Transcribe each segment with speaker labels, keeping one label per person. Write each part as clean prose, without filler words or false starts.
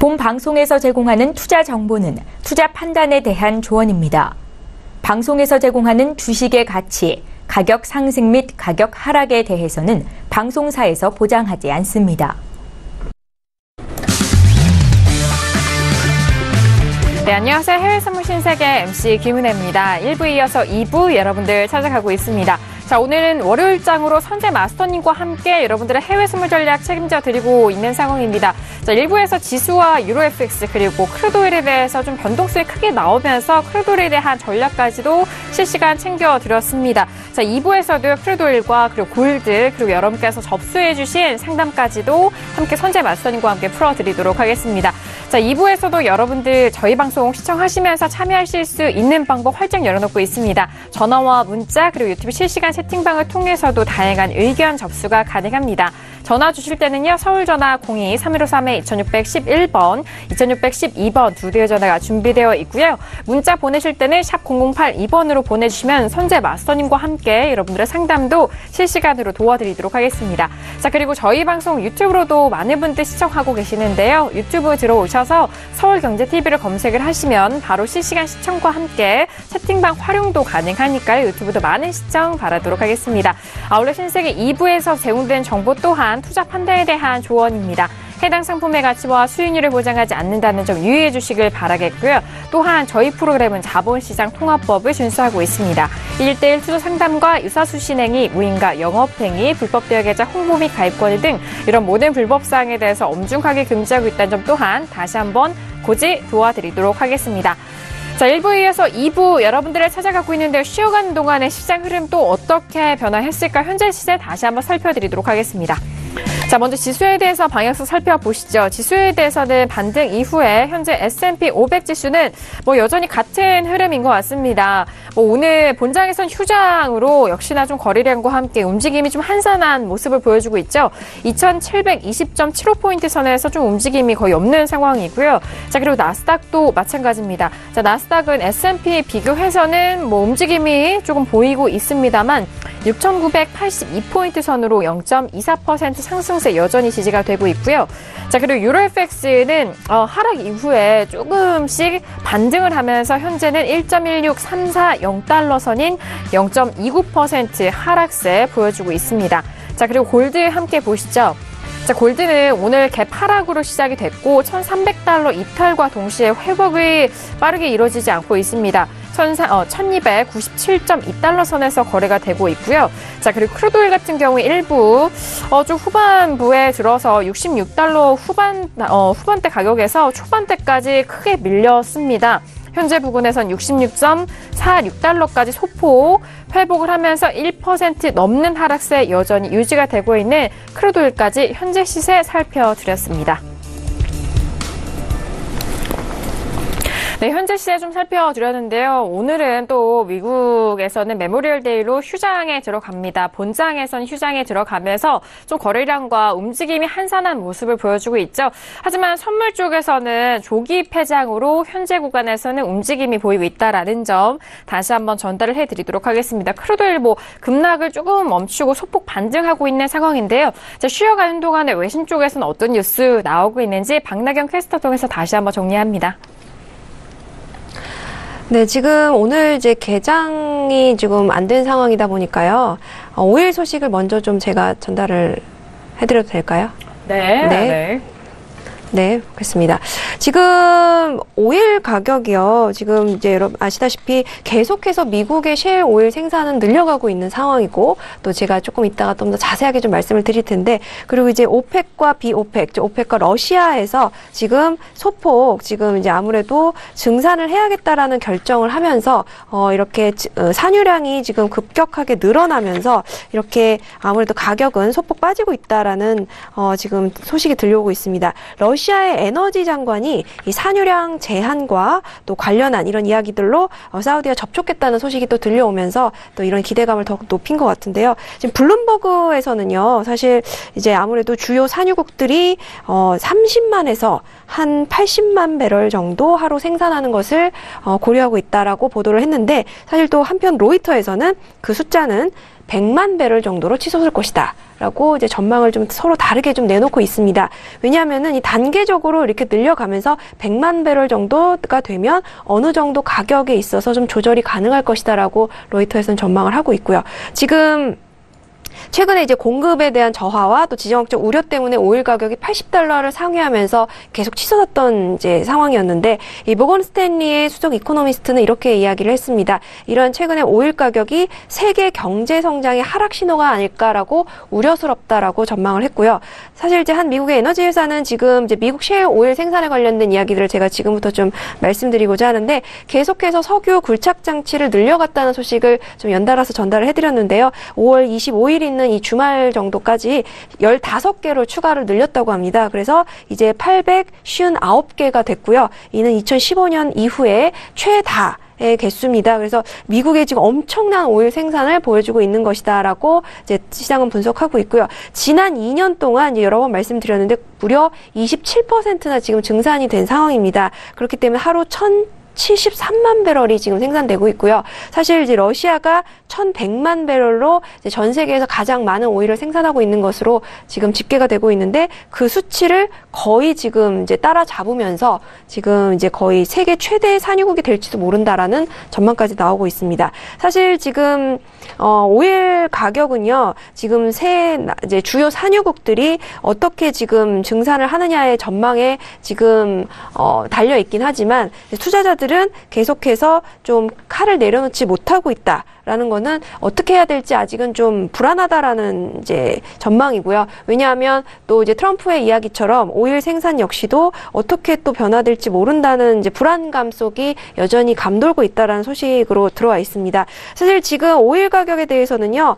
Speaker 1: 본 방송에서 제공하는 투자 정보는 투자 판단에 대한 조언입니다. 방송에서 제공하는 주식의 가치, 가격 상승 및 가격 하락에 대해서는 방송사에서 보장하지 않습니다.
Speaker 2: 네, 안녕하세요. 해외선물 신세계 MC 김은혜입니다. 1부에 이어서 2부 여러분들 찾아가고 있습니다. 자, 오늘은 월요일장으로 선재 마스터님과 함께 여러분들의 해외 선물 전략 책임져 드리고 있는 상황입니다. 자, 1부에서 지수와 유로 FX 그리고 크루드오일에 대해서 좀 변동성이 크게 나오면서 크루드오일에 대한 전략까지도 실시간 챙겨 드렸습니다. 자, 2부에서도 크루드오일과 그리고 골드 그리고 여러분께서 접수해 주신 상담까지도 함께 선재 마스터님과 함께 풀어드리도록 하겠습니다. 자, 2부에서도 여러분들 저희 방송 시청하시면서 참여하실 수 있는 방법 활짝 열어놓고 있습니다. 전화와 문자 그리고 유튜브 실시간 채팅방을 통해서도 다양한 의견 접수가 가능합니다. 전화 주실 때는요. 서울전화 02-3153-2611번, 2612번 두 대의 전화가 준비되어 있고요. 문자 보내실 때는 샵 0082번으로 보내주시면 선재 마스터님과 함께 여러분들의 상담도 실시간으로 도와드리도록 하겠습니다. 자, 그리고 저희 방송 유튜브로도 많은 분들 시청하고 계시는데요. 유튜브 들어오셔서 서울경제TV를 검색을 하시면 바로 실시간 시청과 함께 채팅방 활용도 가능하니까요. 유튜브도 많은 시청 바라도록 하겠습니다. 아울러 신세계 2부에서 제공된 정보 또한 투자 판단에 대한 조언입니다. 해당 상품의 가치와 수익률을 보장하지 않는다는 점 유의해 주시길 바라겠고요. 또한 저희 프로그램은 자본시장 통합법을 준수하고 있습니다. 1:1 투자 상담과 유사수신행위, 무인가 영업행위, 불법 대여계좌 홍보 및 가입권일 등 이런 모든 불법사항에 대해서 엄중하게 금지하고 있다는 점 또한 다시 한번 고지 도와드리도록 하겠습니다. 자, 1부에 이어서 2부 여러분들을 찾아가고 있는데요. 쉬어가는 동안에 시장 흐름 또 어떻게 변화했을까 현재 시세 다시 한번 살펴드리도록 하겠습니다. 자, 먼저 지수에 대해서 방향성 살펴보시죠. 지수에 대해서는 반등 이후에 현재 S&P 500 지수는 여전히 같은 흐름인 것 같습니다. 오늘 본장에선 휴장으로 역시나 좀 거래량과 함께 움직임이 좀 한산한 모습을 보여주고 있죠. 2720.75포인트 선에서 좀 움직임이 거의 없는 상황이고요. 자, 그리고 나스닥도 마찬가지입니다. 자, 나스닥은 S&P 비교해서는 움직임이 조금 보이고 있습니다만 6,982포인트 선으로 0.24% 상승세 여전히 지지가 되고 있고요. 자, 그리고 유로 FX는 하락 이후에 조금씩 반등을 하면서 현재는 1.16340달러 선인 0.29% 하락세 보여주고 있습니다. 자, 그리고 골드 함께 보시죠. 자, 골드는 오늘 갭 하락으로 시작이 됐고 1,300달러 이탈과 동시에 회복이 빠르게 이루어지지 않고 있습니다. 1,297.2달러 선에서 거래가 되고 있고요. 자, 그리고 크루드오일 같은 경우에 일부 좀 후반부에 들어서 66달러 후반대 가격에서 초반대까지 크게 밀렸습니다. 현재 부근에선 66.46달러까지 소폭 회복을 하면서 1% 넘는 하락세 여전히 유지가 되고 있는 크루드오일까지 현재 시세 살펴드렸습니다. 네, 현재 시세 좀 살펴드렸는데요. 오늘은 또 미국에서는 메모리얼 데이로 휴장에 들어갑니다. 본장에선 휴장에 들어가면서 좀 거래량과 움직임이 한산한 모습을 보여주고 있죠. 하지만 선물 쪽에서는 조기 폐장으로 현재 구간에서는 움직임이 보이고 있다라는 점 다시 한번 전달을 해드리도록 하겠습니다. 크루드오일 급락을 조금 멈추고 소폭 반등하고 있는 상황인데요. 자, 쉬어가는 동안에 외신 쪽에서는 어떤 뉴스 나오고 있는지 박나경 캐스터 통해서 다시 한번 정리합니다.
Speaker 3: 네, 지금 오늘 이제 개장이 지금 안 된 상황이다 보니까요. 오일 소식을 먼저 좀 제가 전달을 해드려도 될까요?
Speaker 2: 네. 네.
Speaker 3: 네, 그렇습니다. 지금 오일 가격이요. 지금 이제 여러분 아시다시피 계속해서 미국의 셰일 오일 생산은 늘려가고 있는 상황이고 또 제가 조금 이따가 좀 더 자세하게 좀 말씀을 드릴 텐데 그리고 이제 오펙과 비오펙, 오펙과 러시아에서 지금 소폭 지금 이제 아무래도 증산을 해야겠다라는 결정을 하면서 이렇게 산유량이 지금 급격하게 늘어나면서 이렇게 아무래도 가격은 소폭 빠지고 있다라는 지금 소식이 들려오고 있습니다. 러시아의 에너지 장관이 이 산유량 제한과 또 관련한 이런 이야기들로 사우디가 접촉했다는 소식이 또 들려오면서 또 이런 기대감을 더욱 높인 것 같은데요. 지금 블룸버그에서는요, 사실 이제 아무래도 주요 산유국들이 30만에서 한 80만 배럴 정도 하루 생산하는 것을 고려하고 있다라고 보도를 했는데 사실 또 한편 로이터에서는 그 숫자는 100만 배럴 정도로 치솟을 것이다. 라고 이제 전망을 좀 서로 다르게 좀 내놓고 있습니다. 왜냐하면은 이 단계적으로 이렇게 늘려가면서 100만 배럴 정도가 되면 어느 정도 가격에 있어서 좀 조절이 가능할 것이다라고 로이터에서는 전망을 하고 있고요. 지금 최근에 이제 공급에 대한 저하와 또 지정학적 우려 때문에 오일 가격이 $80를 상회하면서 계속 치솟았던 이제 상황이었는데, 이 모건 스탠리의 수석 이코노미스트는 이렇게 이야기를 했습니다. 이런 최근에 오일 가격이 세계 경제 성장의 하락 신호가 아닐까라고 우려스럽다라고 전망을 했고요. 사실 이제 한 미국의 에너지 회사는 지금 이제 미국 셰일 오일 생산에 관련된 이야기들을 제가 지금부터 좀 말씀드리고자 하는데, 계속해서 석유 굴착 장치를 늘려갔다는 소식을 좀 연달아서 전달을 해드렸는데요. 5월 25일 있는 이 주말 정도까지 15개로 추가를 늘렸다고 합니다. 그래서 이제 859개가 됐고요. 이는 2015년 이후에 최다의 개수입니다. 그래서 미국의 지금 엄청난 오일 생산을 보여주고 있는 것이다라고 이제 시장은 분석하고 있고요. 지난 2년 동안 이제 여러 번 말씀드렸는데 무려 27%나 지금 증산이 된 상황입니다. 그렇기 때문에 하루 1,073만 배럴이 지금 생산되고 있고요. 사실 이제 러시아가 1,100만 배럴로 이제 전 세계에서 가장 많은 오일을 생산하고 있는 것으로 지금 집계가 되고 있는데, 그 수치를 거의 지금 이제 따라잡으면서 지금 이제 거의 세계 최대 산유국이 될지도 모른다라는 전망까지 나오고 있습니다. 사실 지금 오일 가격은요, 지금 이제 주요 산유국들이 어떻게 지금 증산을 하느냐의 전망에 지금 달려 있긴 하지만, 투자자들은 계속해서 좀 칼을 내려놓지 못하고 있다라는 거는 어떻게 해야 될지 아직은 좀 불안하다라는 이제 전망이고요. 왜냐하면 또 이제 트럼프의 이야기처럼 오일 생산 역시도 어떻게 또 변화될지 모른다는 이제 불안감 속이 여전히 감돌고 있다라는 소식으로 들어와 있습니다. 사실 지금 오일 가격에 대해서는요,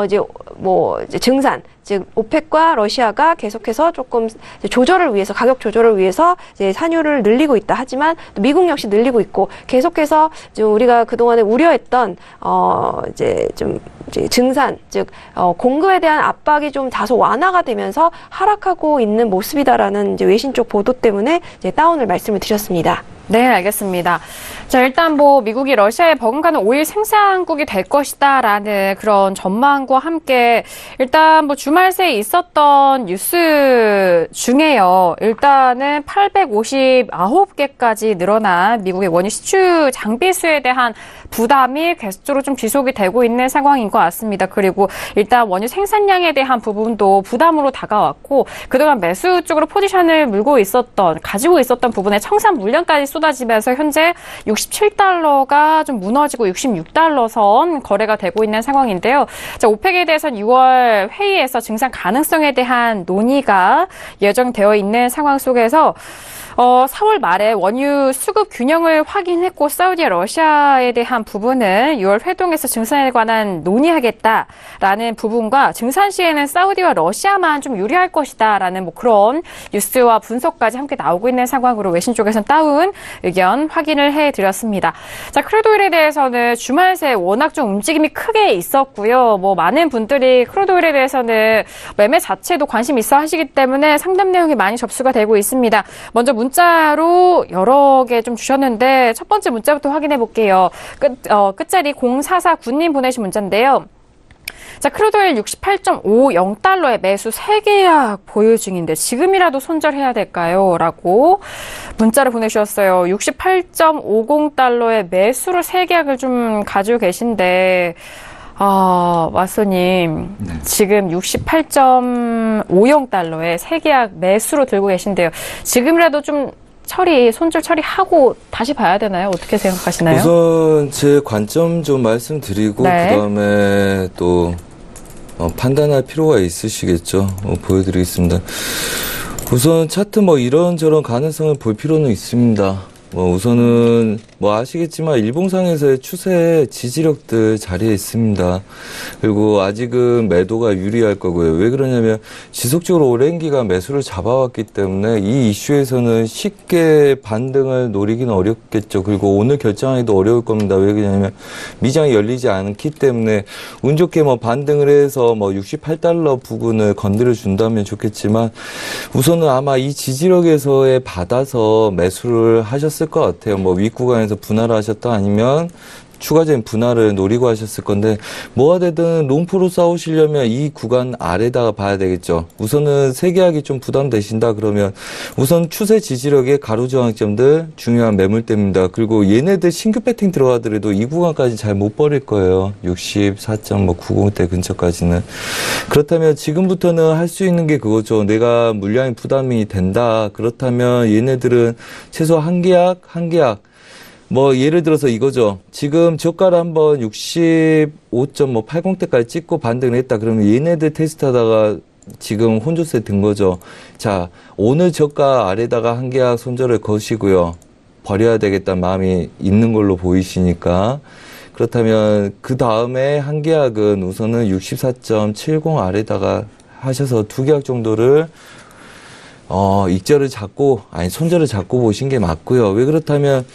Speaker 3: 이제 증산, 즉 오펙과 러시아가 계속해서 조금 조절을 위해서, 가격 조절을 위해서 이제 산유를 늘리고 있다. 하지만 또 미국 역시 늘리고 있고, 계속해서 좀 우리가 그동안에 우려했던 이제 증산, 즉 공급에 대한 압박이 좀 다소 완화가 되면서 하락하고 있는 모습이다라는 이제 외신 쪽 보도 때문에 이제 다운을 말씀을 드렸습니다.
Speaker 2: 네, 알겠습니다. 자, 일단 미국이 러시아에 버금가는 오일 생산국이 될 것이다라는 그런 전망과 함께 일단 주말 새에 있었던 뉴스 중에요. 일단은 859개까지 늘어난 미국의 원유 시추 장비수에 대한 부담이 계속적으로 좀 지속이 되고 있는 상황인 것 같습니다. 그리고 일단 원유 생산량에 대한 부분도 부담으로 다가왔고, 그동안 매수 쪽으로 포지션을 가지고 있었던 부분에 청산 물량까지 쏟아지면서 현재 $67가 좀 무너지고 $66 선 거래가 되고 있는 상황인데요. 자, 오펙에 대해서는 6월 회의에서 증산 가능성에 대한 논의가 예정되어 있는 상황 속에서 4월 말에 원유 수급 균형을 확인했고, 사우디와 러시아에 대한 부분은 6월 회동에서 증산에 관한 논의하겠다라는 부분과, 증산 시에는 사우디와 러시아만 좀 유리할 것이다라는 그런 뉴스와 분석까지 함께 나오고 있는 상황으로 외신 쪽에서는 다운 의견 확인을 해드렸습니다. 자, 크루드오일에 대해서는 주말 새 워낙 좀 움직임이 크게 있었고요. 많은 분들이 크루드오일에 대해서는 매매 자체도 관심 있어 하시기 때문에 상담 내용이 많이 접수가 되고 있습니다. 먼저 문자로 여러 개 좀 주셨는데, 첫 번째 문자부터 확인해 볼게요. 끝자리 0449님 보내신 문자인데요. 자, 크루드오일 $68.50에 매수 3계약 보유 중인데 지금이라도 손절해야 될까요? 라고 문자를 보내주셨어요. $68.50에 매수로 3계약을 좀 가지고 계신데, 마스터님, 네. 지금 $68.50에 3계약 매수로 들고 계신데요. 지금이라도 좀 손절 처리하고 다시 봐야 되나요? 어떻게 생각하시나요?
Speaker 4: 우선 제 관점 좀 말씀드리고, 네. 그다음에 또 판단할 필요가 있으시겠죠. 보여드리겠습니다. 우선 차트 이런저런 가능성을 볼 필요는 있습니다. 우선은 아시겠지만 일봉상에서의 추세 지지력들 자리에 있습니다. 그리고 아직은 매도가 유리할 거고요. 왜 그러냐면 지속적으로 오랜 기간 매수를 잡아왔기 때문에 이 이슈에서는 쉽게 반등을 노리기는 어렵겠죠. 그리고 오늘 결정하기도 어려울 겁니다. 왜 그러냐면 미장이 열리지 않기 때문에 운 좋게 반등을 해서 $68 부근을 건드려 준다면 좋겠지만, 우선은 아마 이 지지력에서의 받아서 매수를 하셨을 것 같아요. 윗구간에서 분할을 하셨다, 아니면 추가적인 분할을 노리고 하셨을 건데 뭐가 되든 롱포로 싸우시려면 이 구간 아래다가 봐야 되겠죠. 우선은 세계학이 좀 부담되신다 그러면 우선 추세 지지력의 가로 저항점들 중요한 매물대입니다. 그리고 얘네들 신규 배팅 들어가더라도 이 구간까지 잘 못 버릴 거예요. 64.90대 근처까지는. 그렇다면 지금부터는 할 수 있는 게 그거죠. 내가 물량이 부담이 된다. 그렇다면 얘네들은 최소 한 계약 뭐 예를 들어서 이거죠. 지금 저가를 한번 65.80대까지 찍고 반등을 했다. 그러면 얘네들 테스트하다가 지금 혼조세 든 거죠. 자, 오늘 저가 아래다가 한 계약 손절을 거시고요. 버려야 되겠다는 마음이 있는 걸로 보이시니까. 그렇다면 그 다음에 한 계약은 우선은 64.70 아래다가 하셔서 두 계약 정도를 익절을 잡고, 손절을 잡고 보신 게 맞고요. 왜 그렇다면,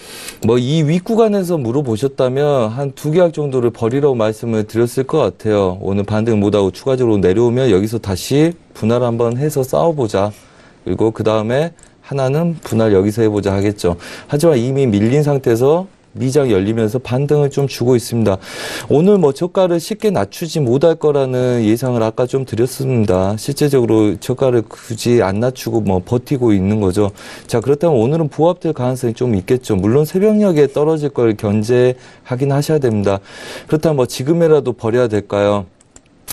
Speaker 4: 뭐, 이 윗구간에서 물어보셨다면, 한 두 계약 정도를 버리라고 말씀을 드렸을 것 같아요. 오늘 반등 못하고 추가적으로 내려오면 여기서 다시 분할 한번 해서 싸워보자. 그리고 그 다음에 하나는 분할 여기서 해보자 하겠죠. 하지만 이미 밀린 상태에서 미장 열리면서 반등을 좀 주고 있습니다. 오늘 뭐 저가를 쉽게 낮추지 못할 거라는 예상을 아까 좀 드렸습니다. 실제적으로 저가를 굳이 안 낮추고 뭐 버티고 있는 거죠. 자, 그렇다면 오늘은 보합될 가능성이 좀 있겠죠. 물론 새벽녘에 떨어질 걸 견제하긴 하셔야 됩니다. 그렇다면 뭐 지금이라도 버려야 될까요?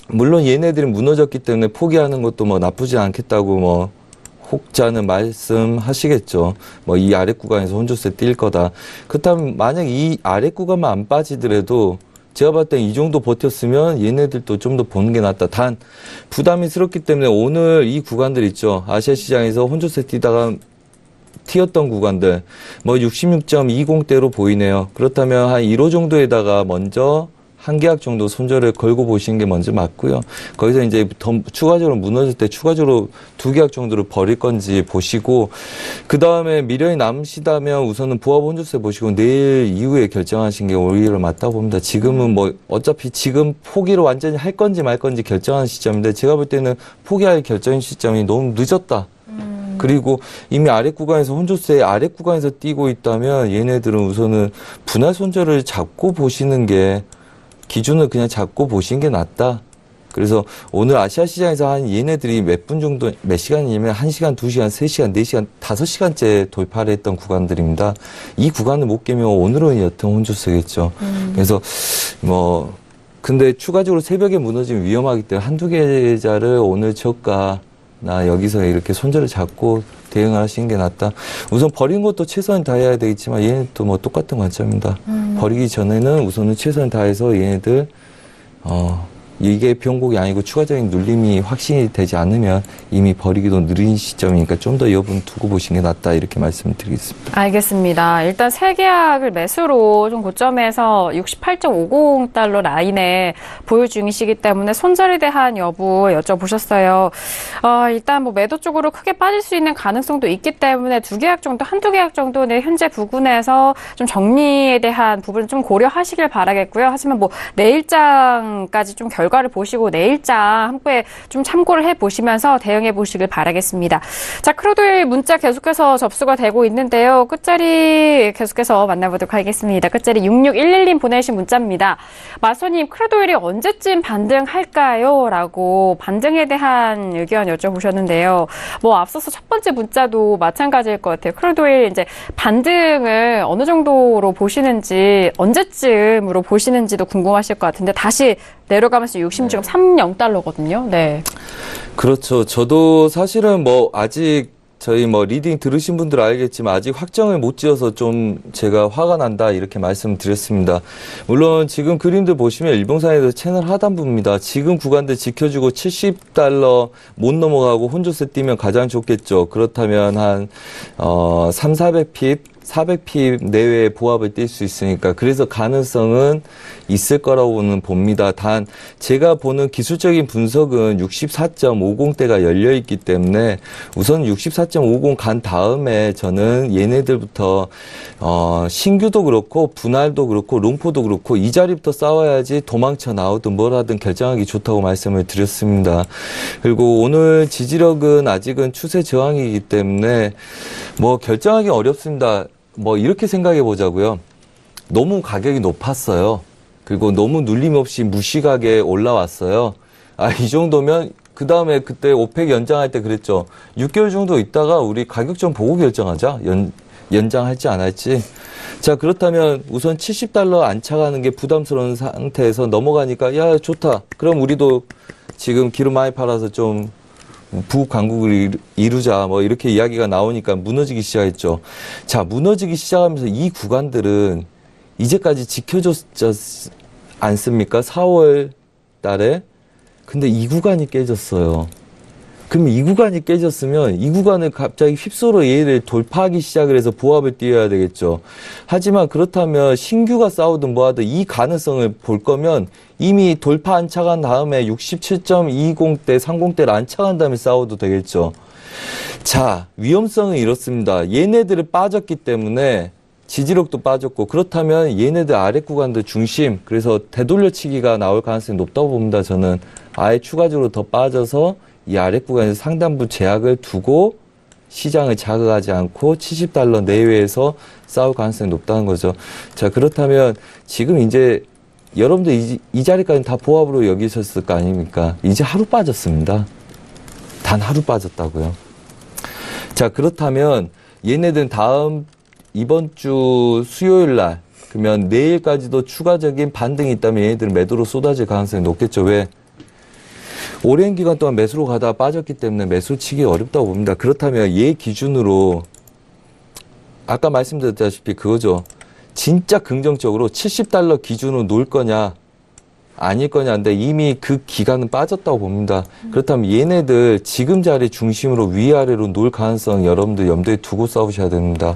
Speaker 4: 물론 얘네들이 무너졌기 때문에 포기하는 것도 뭐 나쁘지 않겠다고 뭐 혹자는 말씀하시겠죠. 뭐 이 아래 구간에서 혼조세 뛸 거다. 그렇다면 만약 이 아래 구간만 안 빠지더라도 제가 봤을 때 이 정도 버텼으면 얘네들도 좀 더 보는 게 낫다. 단 부담이스럽기 때문에 오늘 이 구간들 있죠. 아시아 시장에서 혼조세 뛰다가 튀었던 구간들 뭐 66.20대로 보이네요. 그렇다면 한 1호 정도에다가 먼저 한 계약 정도 손절을 걸고 보시는 게 먼저 맞고요. 거기서 이제 더 추가적으로 무너질 때 추가적으로 두 계약 정도를 버릴 건지 보시고 그 다음에 미련이 남으시다면 우선은 부합 혼조세 보시고 내일 이후에 결정하신 게 오히려 맞다고 봅니다. 지금은 뭐 어차피 지금 포기를 완전히 할 건지 말 건지 결정하는 시점인데 제가 볼 때는 포기할 결정 시점이 너무 늦었다. 그리고 이미 아래 구간에서 혼조세 아래 구간에서 뛰고 있다면 얘네들은 우선은 분할 손절을 잡고 보시는 게 기준을 그냥 잡고 보시는 게 낫다. 그래서 오늘 아시아 시장에서 한 얘네들이 몇 분 정도, 몇 시간이냐면 1시간, 2시간, 3시간, 4시간, 5시간째 돌파를 했던 구간들입니다. 이 구간을 못 깨면 오늘은 여튼 혼조세겠죠. 그래서 뭐, 근데 추가적으로 새벽에 무너지면 위험하기 때문에 한두 계좌를 오늘 저가나 여기서 이렇게 손절을 잡고 대응을 하시는 게 낫다. 우선 버린 것도 최선을 다해야 되겠지만 얘는 또 뭐 똑같은 관점입니다. 버리기 전에는 우선은 최선을 다해서 얘네들 이게 변곡이 아니고 추가적인 눌림이 확신이 되지 않으면 이미 버리기도 느린 시점이니까 좀 더 여분 두고 보시는 게 낫다 이렇게 말씀을 드리겠습니다.
Speaker 2: 알겠습니다. 일단 세 계약을 매수로 좀 고점에서 68.50달러 라인에 보유 중이시기 때문에 손절에 대한 여부 여쭤보셨어요. 일단 뭐 매도 쪽으로 크게 빠질 수 있는 가능성도 있기 때문에 두 계약 정도, 한두 계약 정도는 현재 부근에서 좀 정리에 대한 부분을 좀 고려하시길 바라겠고요. 하지만 뭐 내일장까지 좀 결과를 보시고 내일장 함께 좀 참고를 해보시면서 대응해 보시길 바라겠습니다. 자, 크루드오일 문자 계속해서 접수가 되고 있는데요. 끝자리 계속해서 만나보도록 하겠습니다. 끝자리 6611님 보내신 문자입니다. 마소님, 크루드오일이 언제쯤 반등할까요? 라고 반등에 대한 의견 여쭤보셨는데요. 뭐 앞서서 첫 번째 문자도 마찬가지일 것 같아요. 크루드오일 이제 반등을 어느 정도로 보시는지 언제쯤으로 보시는지도 궁금하실 것 같은데 다시 내려가면서 66.30달러거든요. 네.
Speaker 4: 그렇죠. 저도 사실은 뭐 아직 저희 뭐 리딩 들으신 분들 알겠지만 아직 확정을 못 지어서 좀 제가 화가 난다 이렇게 말씀드렸습니다. 물론 지금 그림들 보시면 일봉상에서 채널 하단부입니다. 지금 구간들 지켜주고 70달러 못 넘어가고 혼조세 뛰면 가장 좋겠죠. 그렇다면 한 300-400핍 400핍 내외의 보합을 뛸 수 있으니까 그래서 가능성은 있을 거라고는 봅니다. 단 제가 보는 기술적인 분석은 64.50대가 열려 있기 때문에 우선 64.50 간 다음에 저는 얘네들부터 신규도 그렇고 분할도 그렇고 롱포도 그렇고 이 자리부터 싸워야지 도망쳐 나오든 뭘 하든 결정하기 좋다고 말씀을 드렸습니다. 그리고 오늘 지지력은 아직은 추세 저항이기 때문에 뭐 결정하기 어렵습니다. 뭐 이렇게 생각해 보자고요. 너무 가격이 높았어요. 그리고 너무 눌림없이 무시하게 올라왔어요. 이 정도면 그 다음에 그때 오펙 연장할 때 그랬죠. 6개월 정도 있다가 우리 가격 좀 보고 결정하자. 연장할지 안 할지. 자, 그렇다면 우선 $70 안 차가는 게 부담스러운 상태에서 넘어가니까 야, 좋다. 그럼 우리도 지금 기름 많이 팔아서 좀 부국 강국을 이루자. 뭐 이렇게 이야기가 나오니까 무너지기 시작했죠. 자, 무너지기 시작하면서 이 구간들은 이제까지 지켜줬지 않습니까? 4월 달에. 근데 이 구간이 깨졌어요. 그러면 이 구간이 깨졌으면 이 구간을 갑자기 휩쓸어 얘를 돌파하기 시작을 해서 보합을 띄워야 되겠죠. 하지만 그렇다면 신규가 싸우든 뭐하든 이 가능성을 볼 거면 이미 돌파 안착한 다음에 67.20대, 30대를 안착한 다음에 싸워도 되겠죠. 자, 위험성은 이렇습니다. 얘네들을 빠졌기 때문에 지지력도 빠졌고 그렇다면 얘네들 아래 구간들 중심, 그래서 되돌려치기가 나올 가능성이 높다고 봅니다. 저는 아예 추가적으로 더 빠져서 이 아래 구간에서 상단부 제약을 두고 시장을 자극하지 않고 $70 내외에서 싸울 가능성이 높다는 거죠. 자, 그렇다면 지금 이제 여러분들 이 자리까지 다 보합으로 여기셨을 거 아닙니까? 이제 하루 빠졌습니다. 단 하루 빠졌다고요. 자, 그렇다면 얘네들은 이번 주 수요일 날, 그러면 내일까지도 추가적인 반등이 있다면 얘네들은 매도로 쏟아질 가능성이 높겠죠. 왜? 오랜 기간 동안 매수로 가다가 빠졌기 때문에 매수 치기 어렵다고 봅니다. 그렇다면 얘 기준으로 아까 말씀드렸다시피 그거죠. 진짜 긍정적으로 $70 기준으로 놓을 거냐 아닐 거냐인데 이미 그 기간은 빠졌다고 봅니다. 그렇다면 얘네들 지금 자리 중심으로 위아래로 놓을 가능성 여러분들 염두에 두고 싸우셔야 됩니다.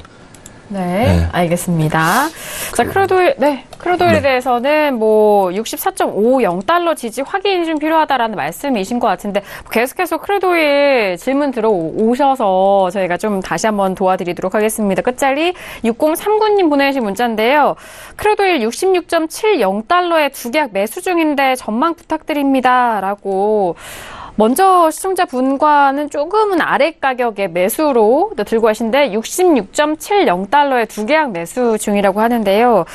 Speaker 2: 네, 알겠습니다. 자, 크루드오일에 대해서는 뭐 $64.50 지지 확인이 좀 필요하다라는 말씀이신 것 같은데 계속해서 크루드오일 질문 들어오셔서 저희가 좀 다시 한번 도와드리도록 하겠습니다. 끝자리 6039님 보내주신 문자인데요. 크루드오일 $66.70에 두 계약 매수 중인데 전망 부탁드립니다. 라고 먼저 시청자분과는 조금은 아래 가격의 매수로 들고 가신데 $66.70에 두 계약 매수 중이라고 하는데요.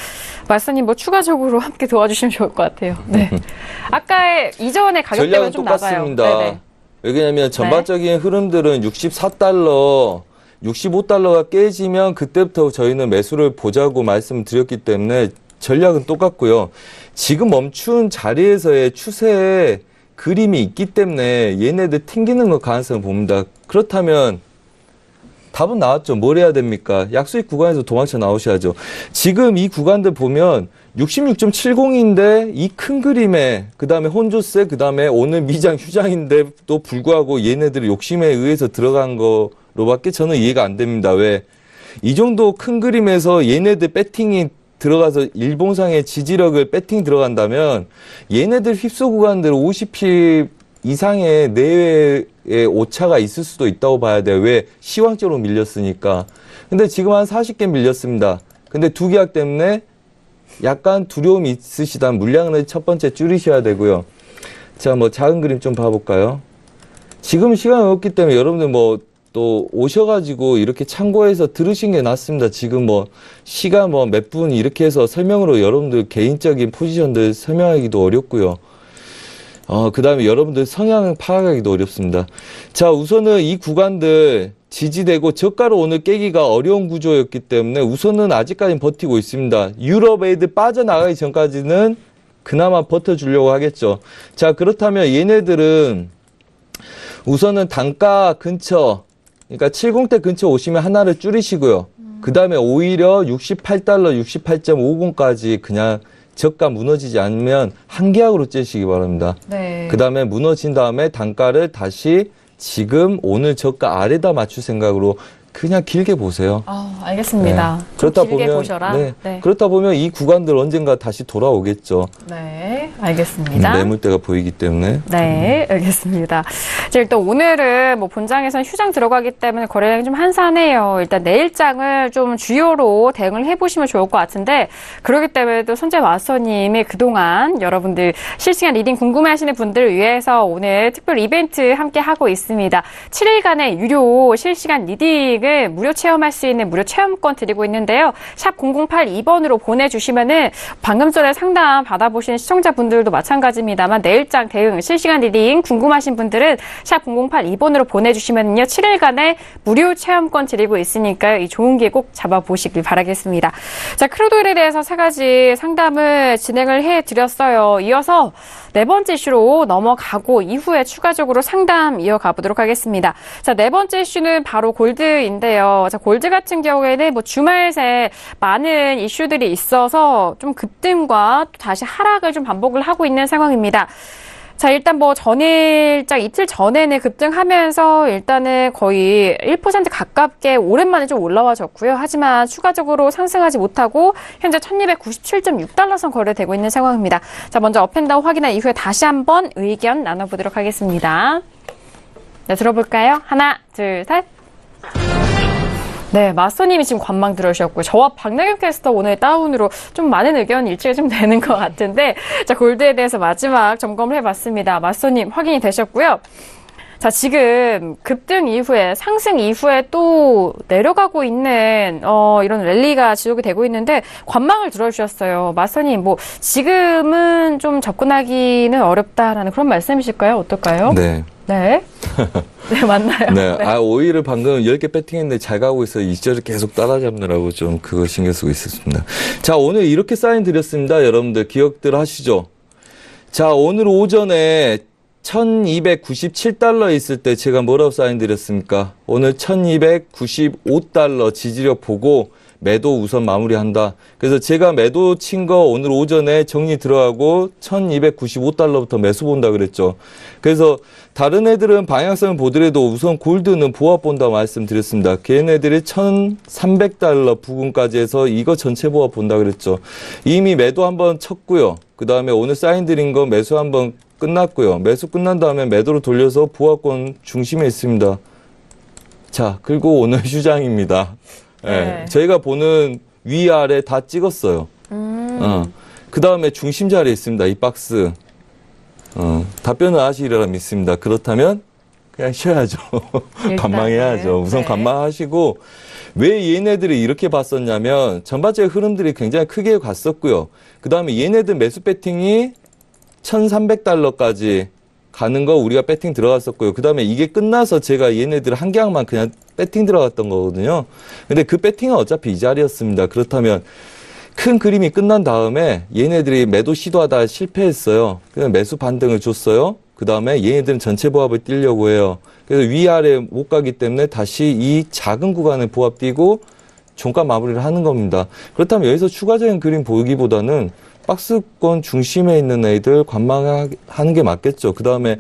Speaker 2: 마스터님 뭐 추가적으로 함께 도와주시면 좋을 것 같아요. 네. 아까의 이전의 가격대는 좀
Speaker 4: 똑같습니다.
Speaker 2: 나가요. 네네.
Speaker 4: 왜냐하면 전반적인 흐름들은 $64, $65가 깨지면 그때부터 저희는 매수를 보자고 말씀드렸기 때문에 전략은 똑같고요. 지금 멈춘 자리에서의 추세에 그림이 있기 때문에 얘네들 튕기는 것 가능성을 봅니다. 그렇다면 답은 나왔죠. 뭘 해야 됩니까? 약수익 구간에서 도망쳐 나오셔야죠. 지금 이 구간들 보면 66.70인데 이 큰 그림에 그 다음에 혼조세, 그 다음에 오늘 미장 휴장인데도 불구하고 얘네들이 욕심에 의해서 들어간 거로밖에 저는 이해가 안 됩니다. 왜? 이 정도 큰 그림에서 얘네들 배팅이 들어가서 일봉상의 지지력을 배팅 들어간다면 얘네들 휩쓸 구간들 50핍 이상의 내외의 오차가 있을 수도 있다고 봐야 돼요. 왜? 시황적으로 밀렸으니까. 근데 지금 한 40개 밀렸습니다. 근데 두 계약 때문에 약간 두려움이 있으시다면 물량을 첫 번째 줄이셔야 되고요. 자, 뭐 작은 그림 좀 봐볼까요? 지금 시간이 없기 때문에 여러분들 뭐 또 오셔가지고 이렇게 참고해서 들으신 게 낫습니다. 지금 뭐 시간 뭐 몇 분 이렇게 해서 설명으로 여러분들 개인적인 포지션들 설명하기도 어렵고요. 그 다음에 여러분들 성향을 파악하기도 어렵습니다. 자, 우선은 이 구간들 지지되고 저가로 오늘 깨기가 어려운 구조였기 때문에 우선은 아직까지는 버티고 있습니다. 유럽 애들 빠져나가기 전까지는 그나마 버텨주려고 하겠죠. 자, 그렇다면 얘네들은 우선은 단가 근처, 그러니까 70대 근처 오시면 하나를 줄이시고요. 그 다음에 오히려 $68, 68.50까지 그냥 저가 무너지지 않으면 한 계약으로 째시기 바랍니다.
Speaker 2: 네.
Speaker 4: 그 다음에 무너진 다음에 단가를 다시 지금 오늘 저가 아래다 맞출 생각으로 그냥 길게 보세요.
Speaker 2: 알겠습니다.
Speaker 4: 네. 그렇다
Speaker 2: 길게
Speaker 4: 보면
Speaker 2: 보셔라.
Speaker 4: 네.
Speaker 2: 네.
Speaker 4: 그렇다 보면 이 구간들 언젠가 다시 돌아오겠죠.
Speaker 2: 네, 알겠습니다.
Speaker 4: 매물대가 보이기 때문에.
Speaker 2: 네, 알겠습니다. 자, 일단 오늘은 뭐 본장에서는 휴장 들어가기 때문에 거래량이 좀 한산해요. 일단 내일장을 좀 주요로 대응을 해보시면 좋을 것 같은데 그렇기 때문에 또 선재 마스터님이 그동안 여러분들 실시간 리딩 궁금해하시는 분들을 위해서 오늘 특별 이벤트 함께 하고 있습니다. 7일간의 유료 실시간 리딩 다이내믹을 무료 체험할 수 있는 무료 체험권 드리고 있는데요. 샵 0082번으로 보내주시면은 방금 전에 상담 받아보신 시청자분들도 마찬가지입니다만 내일장 대응, 실시간 리딩 궁금하신 분들은 샵 0082번으로 보내주시면요. 7일간의 무료 체험권 드리고 있으니까요. 이 좋은 기회 꼭 잡아보시길 바라겠습니다. 자, 크루드 오일에 대해서 3가지 상담을 진행을 해드렸어요. 이어서 네 번째 이슈로 넘어가고 이후에 추가적으로 상담 이어가 보도록 하겠습니다. 자, 네 번째 이슈는 바로 골드인데요. 자, 골드 같은 경우에는 뭐 주말 새 많은 이슈들이 있어서 좀 급등과 또 다시 하락을 좀 반복을 하고 있는 상황입니다. 자, 일단 뭐 전일장 이틀 전에는 급등하면서 일단은 거의 1% 가깝게 오랜만에 좀 올라와졌고요. 하지만 추가적으로 상승하지 못하고 현재 1297.6달러 선 거래되고 있는 상황입니다. 자, 먼저 업앤다운 확인한 이후에 다시 한번 의견 나눠보도록 하겠습니다. 네, 들어볼까요? 하나, 둘, 셋. 네, 마스터님이 지금 관망 들어오셨고요. 저와 박나경 캐스터 오늘 다운으로 좀 많은 의견 일치가 좀 되는 것 같은데, 자, 골드에 대해서 마지막 점검을 해봤습니다. 마스터님 확인이 되셨고요. 자, 지금 급등 이후에, 상승 이후에 또 내려가고 있는, 이런 랠리가 지속이 되고 있는데, 관망을 들어주셨어요. 마스터님, 뭐, 지금은 좀 접근하기는 어렵다라는 그런 말씀이실까요? 어떨까요?
Speaker 4: 네.
Speaker 2: 네. 네, 맞나요?
Speaker 4: 네.
Speaker 2: 네.
Speaker 4: 오일을 방금 10개 배팅했는데 잘 가고 있어요. 이 시절을 계속 따라잡느라고 좀 그거 신경 쓰고 있었습니다. 자, 오늘 이렇게 사인 드렸습니다. 여러분들 기억들 하시죠? 자, 오늘 오전에 1297달러 있을 때 제가 뭐라고 사인 드렸습니까? 오늘 1295달러 지지력 보고 매도 우선 마무리한다. 그래서 제가 매도 친 거 오늘 오전에 정리 들어가고 1295달러부터 매수 본다 그랬죠. 그래서 다른 애들은 방향성을 보더라도 우선 골드는 보합 본다 말씀드렸습니다. 걔네들이 1300달러 부근까지 해서 이거 전체 보합 본다 그랬죠. 이미 매도 한번 쳤고요. 그 다음에 오늘 사인 드린 거 매수 한번 끝났고요. 매수 끝난 다음에 매도로 돌려서 보합권 중심에 있습니다. 자, 그리고 오늘 휴장입니다. 네. 저희가 보는 위아래 다 찍었어요. 그 다음에 중심 자리에 있습니다. 이 박스. 답변을 하시리라 믿습니다. 그렇다면 그냥 쉬어야죠. 관망해야죠. 우선
Speaker 2: 네.
Speaker 4: 관망하시고 왜 얘네들이 이렇게 봤었냐면 전반적인 흐름들이 굉장히 크게 갔었고요. 그 다음에 얘네들 매수 배팅이 1300달러까지 가는 거 우리가 배팅 들어갔었고요. 그 다음에 이게 끝나서 제가 얘네들 한 개항만 그냥 배팅 들어갔던 거거든요. 근데 그 배팅은 어차피 이 자리였습니다. 그렇다면 큰 그림이 끝난 다음에 얘네들이 매도 시도하다 실패했어요. 그래서 매수 반등을 줬어요. 그 다음에 얘네들은 전체 보합을 뛰려고 해요. 그래서 위아래 못 가기 때문에 다시 이 작은 구간을 보합 뛰고 종가 마무리를 하는 겁니다. 그렇다면 여기서 추가적인 그림 보기보다는 박스권 중심에 있는 애들 관망하는 게 맞겠죠. 그 다음에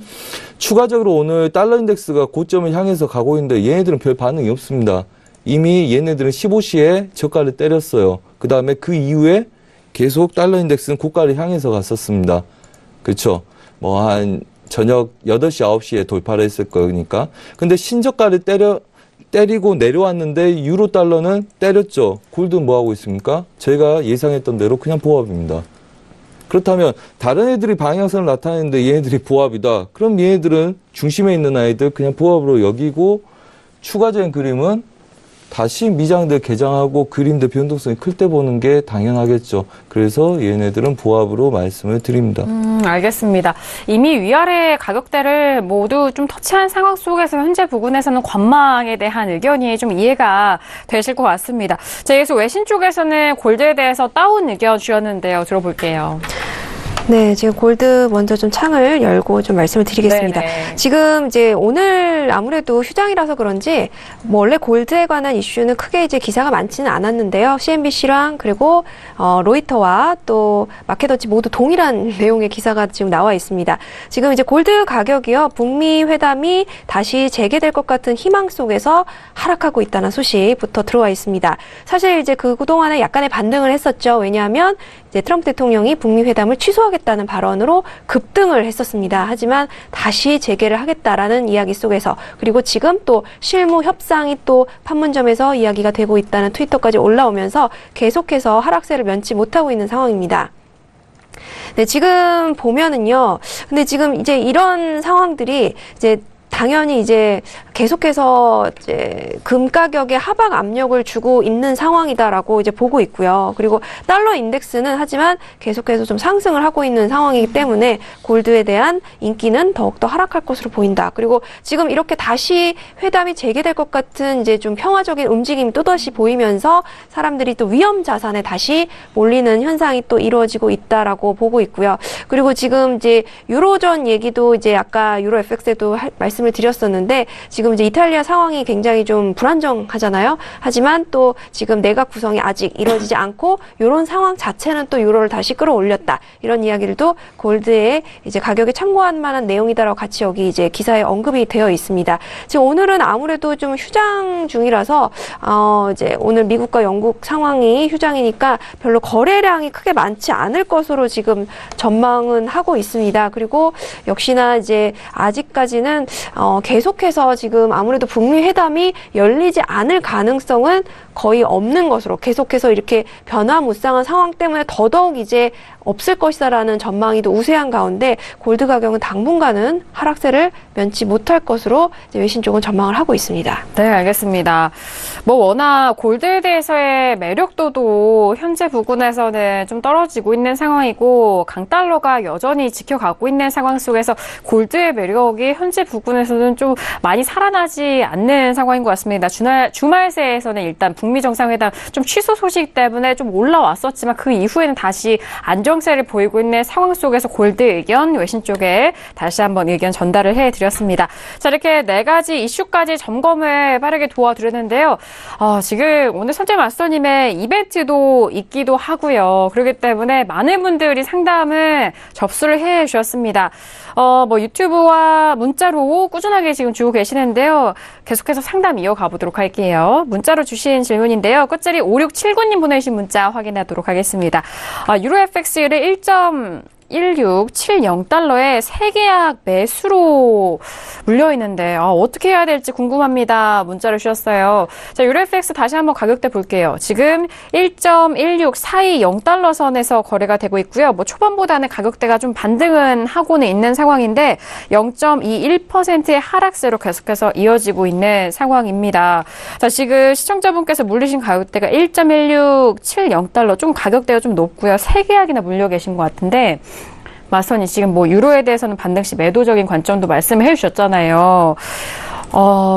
Speaker 4: 추가적으로 오늘 달러 인덱스가 고점을 향해서 가고 있는데 얘네들은 별 반응이 없습니다. 이미 얘네들은 15시에 저가를 때렸어요. 그 다음에 그 이후에 계속 달러 인덱스는 고가를 향해서 갔었습니다. 그렇죠. 뭐 한 저녁 8시, 9시에 돌파를 했을 거니까. 근데 신저가를 때리고 내려왔는데 유로 달러는 때렸죠. 골드는 뭐 하고 있습니까? 저희가 예상했던 대로 그냥 보합입니다. 그렇다면 다른 애들이 방향성을 나타내는데 얘네들이 보합이다. 그럼 얘네들은 중심에 있는 아이들 그냥 보합으로 여기고 추가적인 그림은 다시 미장들 개장하고 그림들 변동성이 클 때 보는 게 당연하겠죠. 그래서 얘네들은 보합으로 말씀을 드립니다.
Speaker 2: 알겠습니다. 이미 위아래 가격대를 모두 좀 터치한 상황 속에서 현재 부근에서는 관망에 대한 의견이 좀 이해가 되실 것 같습니다. 자, 여기서 외신 쪽에서는 골드에 대해서 다운 의견 주셨는데요. 들어볼게요.
Speaker 3: 네, 지금 골드 먼저 좀 창을 열고 좀 말씀을 드리겠습니다.
Speaker 2: 네네.
Speaker 3: 지금 이제 오늘 아무래도 휴장이라서 그런지 뭐 원래 골드에 관한 이슈는 크게 이제 기사가 많지는 않았는데요. CNBC랑 그리고 로이터와 또 마켓워치 모두 동일한 내용의 기사가 지금 나와 있습니다. 지금 이제 골드 가격이요. 북미 회담이 다시 재개될 것 같은 희망 속에서 하락하고 있다는 소식부터 들어와 있습니다. 사실 이제 그동안에 약간의 반등을 했었죠. 왜냐하면 이제 트럼프 대통령이 북미 회담을 취소하겠다는 발언으로 급등을 했었습니다. 하지만 다시 재개를 하겠다라는 이야기 속에서 그리고 지금 또 실무 협상이 또 판문점에서 이야기가 되고 있다는 트위터까지 올라오면서 계속해서 하락세를 면치 못하고 있는 상황입니다. 네, 지금 보면은요. 근데 지금 이제 이런 상황들이 이제 당연히 이제 계속해서 이제 금 가격에 하락 압력을 주고 있는 상황이다라고 이제 보고 있고요. 그리고 달러 인덱스는 하지만 계속해서 좀 상승을 하고 있는 상황이기 때문에 골드에 대한 인기는 더욱더 하락할 것으로 보인다. 그리고 지금 이렇게 다시 회담이 재개될 것 같은 이제 좀 평화적인 움직임이 또다시 보이면서 사람들이 또 위험 자산에 다시 몰리는 현상이 또 이루어지고 있다라고 보고 있고요. 그리고 지금 이제 유로존 얘기도 이제 아까 유로 FX에도 말씀을 드렸었는데 지금 이제 이탈리아 상황이 굉장히 좀 불안정하잖아요. 하지만 또 지금 내각 구성이 아직 이루어지지 않고 이런 상황 자체는 또 유로를 다시 끌어올렸다. 이런 이야기들도 골드의 이제 가격에 참고할 만한 내용이다라고 같이 여기 이제 기사에 언급이 되어 있습니다. 지금 오늘은 아무래도 좀 휴장 중이라서 이제 오늘 미국과 영국 상황이 휴장이니까 별로 거래량이 크게 많지 않을 것으로 지금 전망은 하고 있습니다. 그리고 역시나 이제 아직까지는 계속해서 지금 아무래도 북미 회담이 열리지 않을 가능성은 거의 없는 것으로 계속해서 이렇게 변화무쌍한 상황 때문에 더더욱 이제 없을 것이다라는 전망이 또 우세한 가운데 골드 가격은 당분간은 하락세를 면치 못할 것으로 이제 외신 쪽은 전망을 하고 있습니다.
Speaker 2: 네, 알겠습니다. 뭐 워낙 골드에 대해서의 매력도도 현재 부근에서는 좀 떨어지고 있는 상황이고 강달러가 여전히 지켜가고 있는 상황 속에서 골드의 매력이 현재 부근에서는 좀 많이 살아나지 않는 상황인 것 같습니다. 주말 새에서는 일단 북미 정상회담 좀 취소 소식 때문에 좀 올라왔었지만 그 이후에는 다시 안정세를 보이고 있는 상황 속에서 골드 의견 외신 쪽에 다시 한번 의견 전달을 해드렸습니다. 자, 이렇게 네 가지 이슈까지 점검을 빠르게 도와드렸는데요. 지금 오늘 선재 마스터님의 이벤트도 있기도 하고요. 그렇기 때문에 많은 분들이 상담을 접수를 해 주셨습니다. 뭐 유튜브와 문자로 꾸준하게 지금 주고 계시는데요. 계속해서 상담 이어가 보도록 할게요. 문자로 주신 질문인데요. 끝자리 5679님 보내주신 문자 확인하도록 하겠습니다. 유로 FX를 1.1670달러에 세계약 매수로 물려있는데 어떻게 해야 될지 궁금합니다. 문자를 주셨어요. 자, 유로 FX 다시 한번 가격대 볼게요. 지금 1.16420달러 선에서 거래가 되고 있고요. 뭐 초반보다는 가격대가 좀 반등은 하고는 있는 상황인데 0.21%의 하락세로 계속해서 이어지고 있는 상황입니다. 자, 지금 시청자분께서 물리신 가격대가 1.1670달러, 좀 가격대가 좀 높고요. 세계약이나 물려 계신 것 같은데 마스터님 지금 뭐 유로에 대해서는 반등 시 매도적인 관점도 말씀을 해주셨잖아요.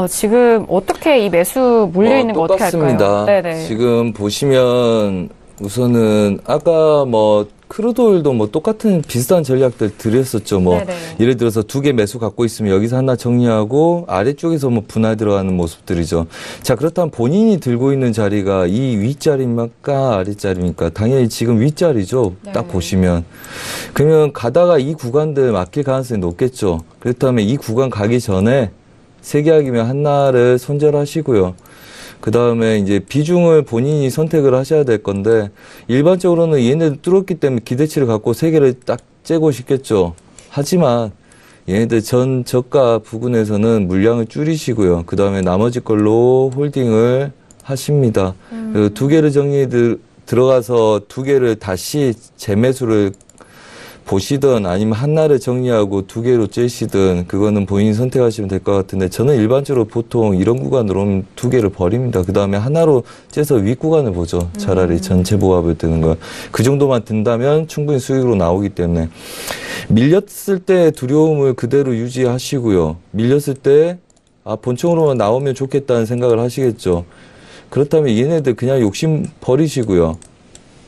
Speaker 2: 지금 어떻게 이 매수 물려 있는 거 어떻게 할까요?
Speaker 4: 네네. 지금 보시면 우선은 아까 뭐 크루드오일도 뭐 똑같은 비슷한 전략들 드렸었죠. 뭐 네네. 예를 들어서 두 개 매수 갖고 있으면 여기서 하나 정리하고 아래쪽에서 뭐 분할 들어가는 모습들이죠. 자, 그렇다면 본인이 들고 있는 자리가 이 윗자리입니까 아랫자리입니까? 당연히 지금 윗자리죠. 네. 딱 보시면. 그러면 가다가 이 구간들 맡길 가능성이 높겠죠. 그렇다면 이 구간 가기 전에 세계약이면 하나를 손절하시고요. 그 다음에 이제 비중을 본인이 선택을 하셔야 될 건데, 일반적으로는 얘네들 뚫었기 때문에 기대치를 갖고 세 개를 딱 째고 싶겠죠. 하지만 얘네들 전 저가 부근에서는 물량을 줄이시고요. 그 다음에 나머지 걸로 홀딩을 하십니다. 두 개를 들어가서 두 개를 다시 재매수를 보시든 아니면 하나를 정리하고 두 개로 째시든 그거는 본인이 선택하시면 될 것 같은데 저는 일반적으로 보통 이런 구간으로는 두 개를 버립니다. 그 다음에 하나로 째서 윗 구간을 보죠. 차라리 전체 보합을 드는 거. 그 정도만 든다면 충분히 수익으로 나오기 때문에 밀렸을 때 두려움을 그대로 유지하시고요. 밀렸을 때 본청으로만 나오면 좋겠다는 생각을 하시겠죠. 그렇다면 얘네들 그냥 욕심 버리시고요.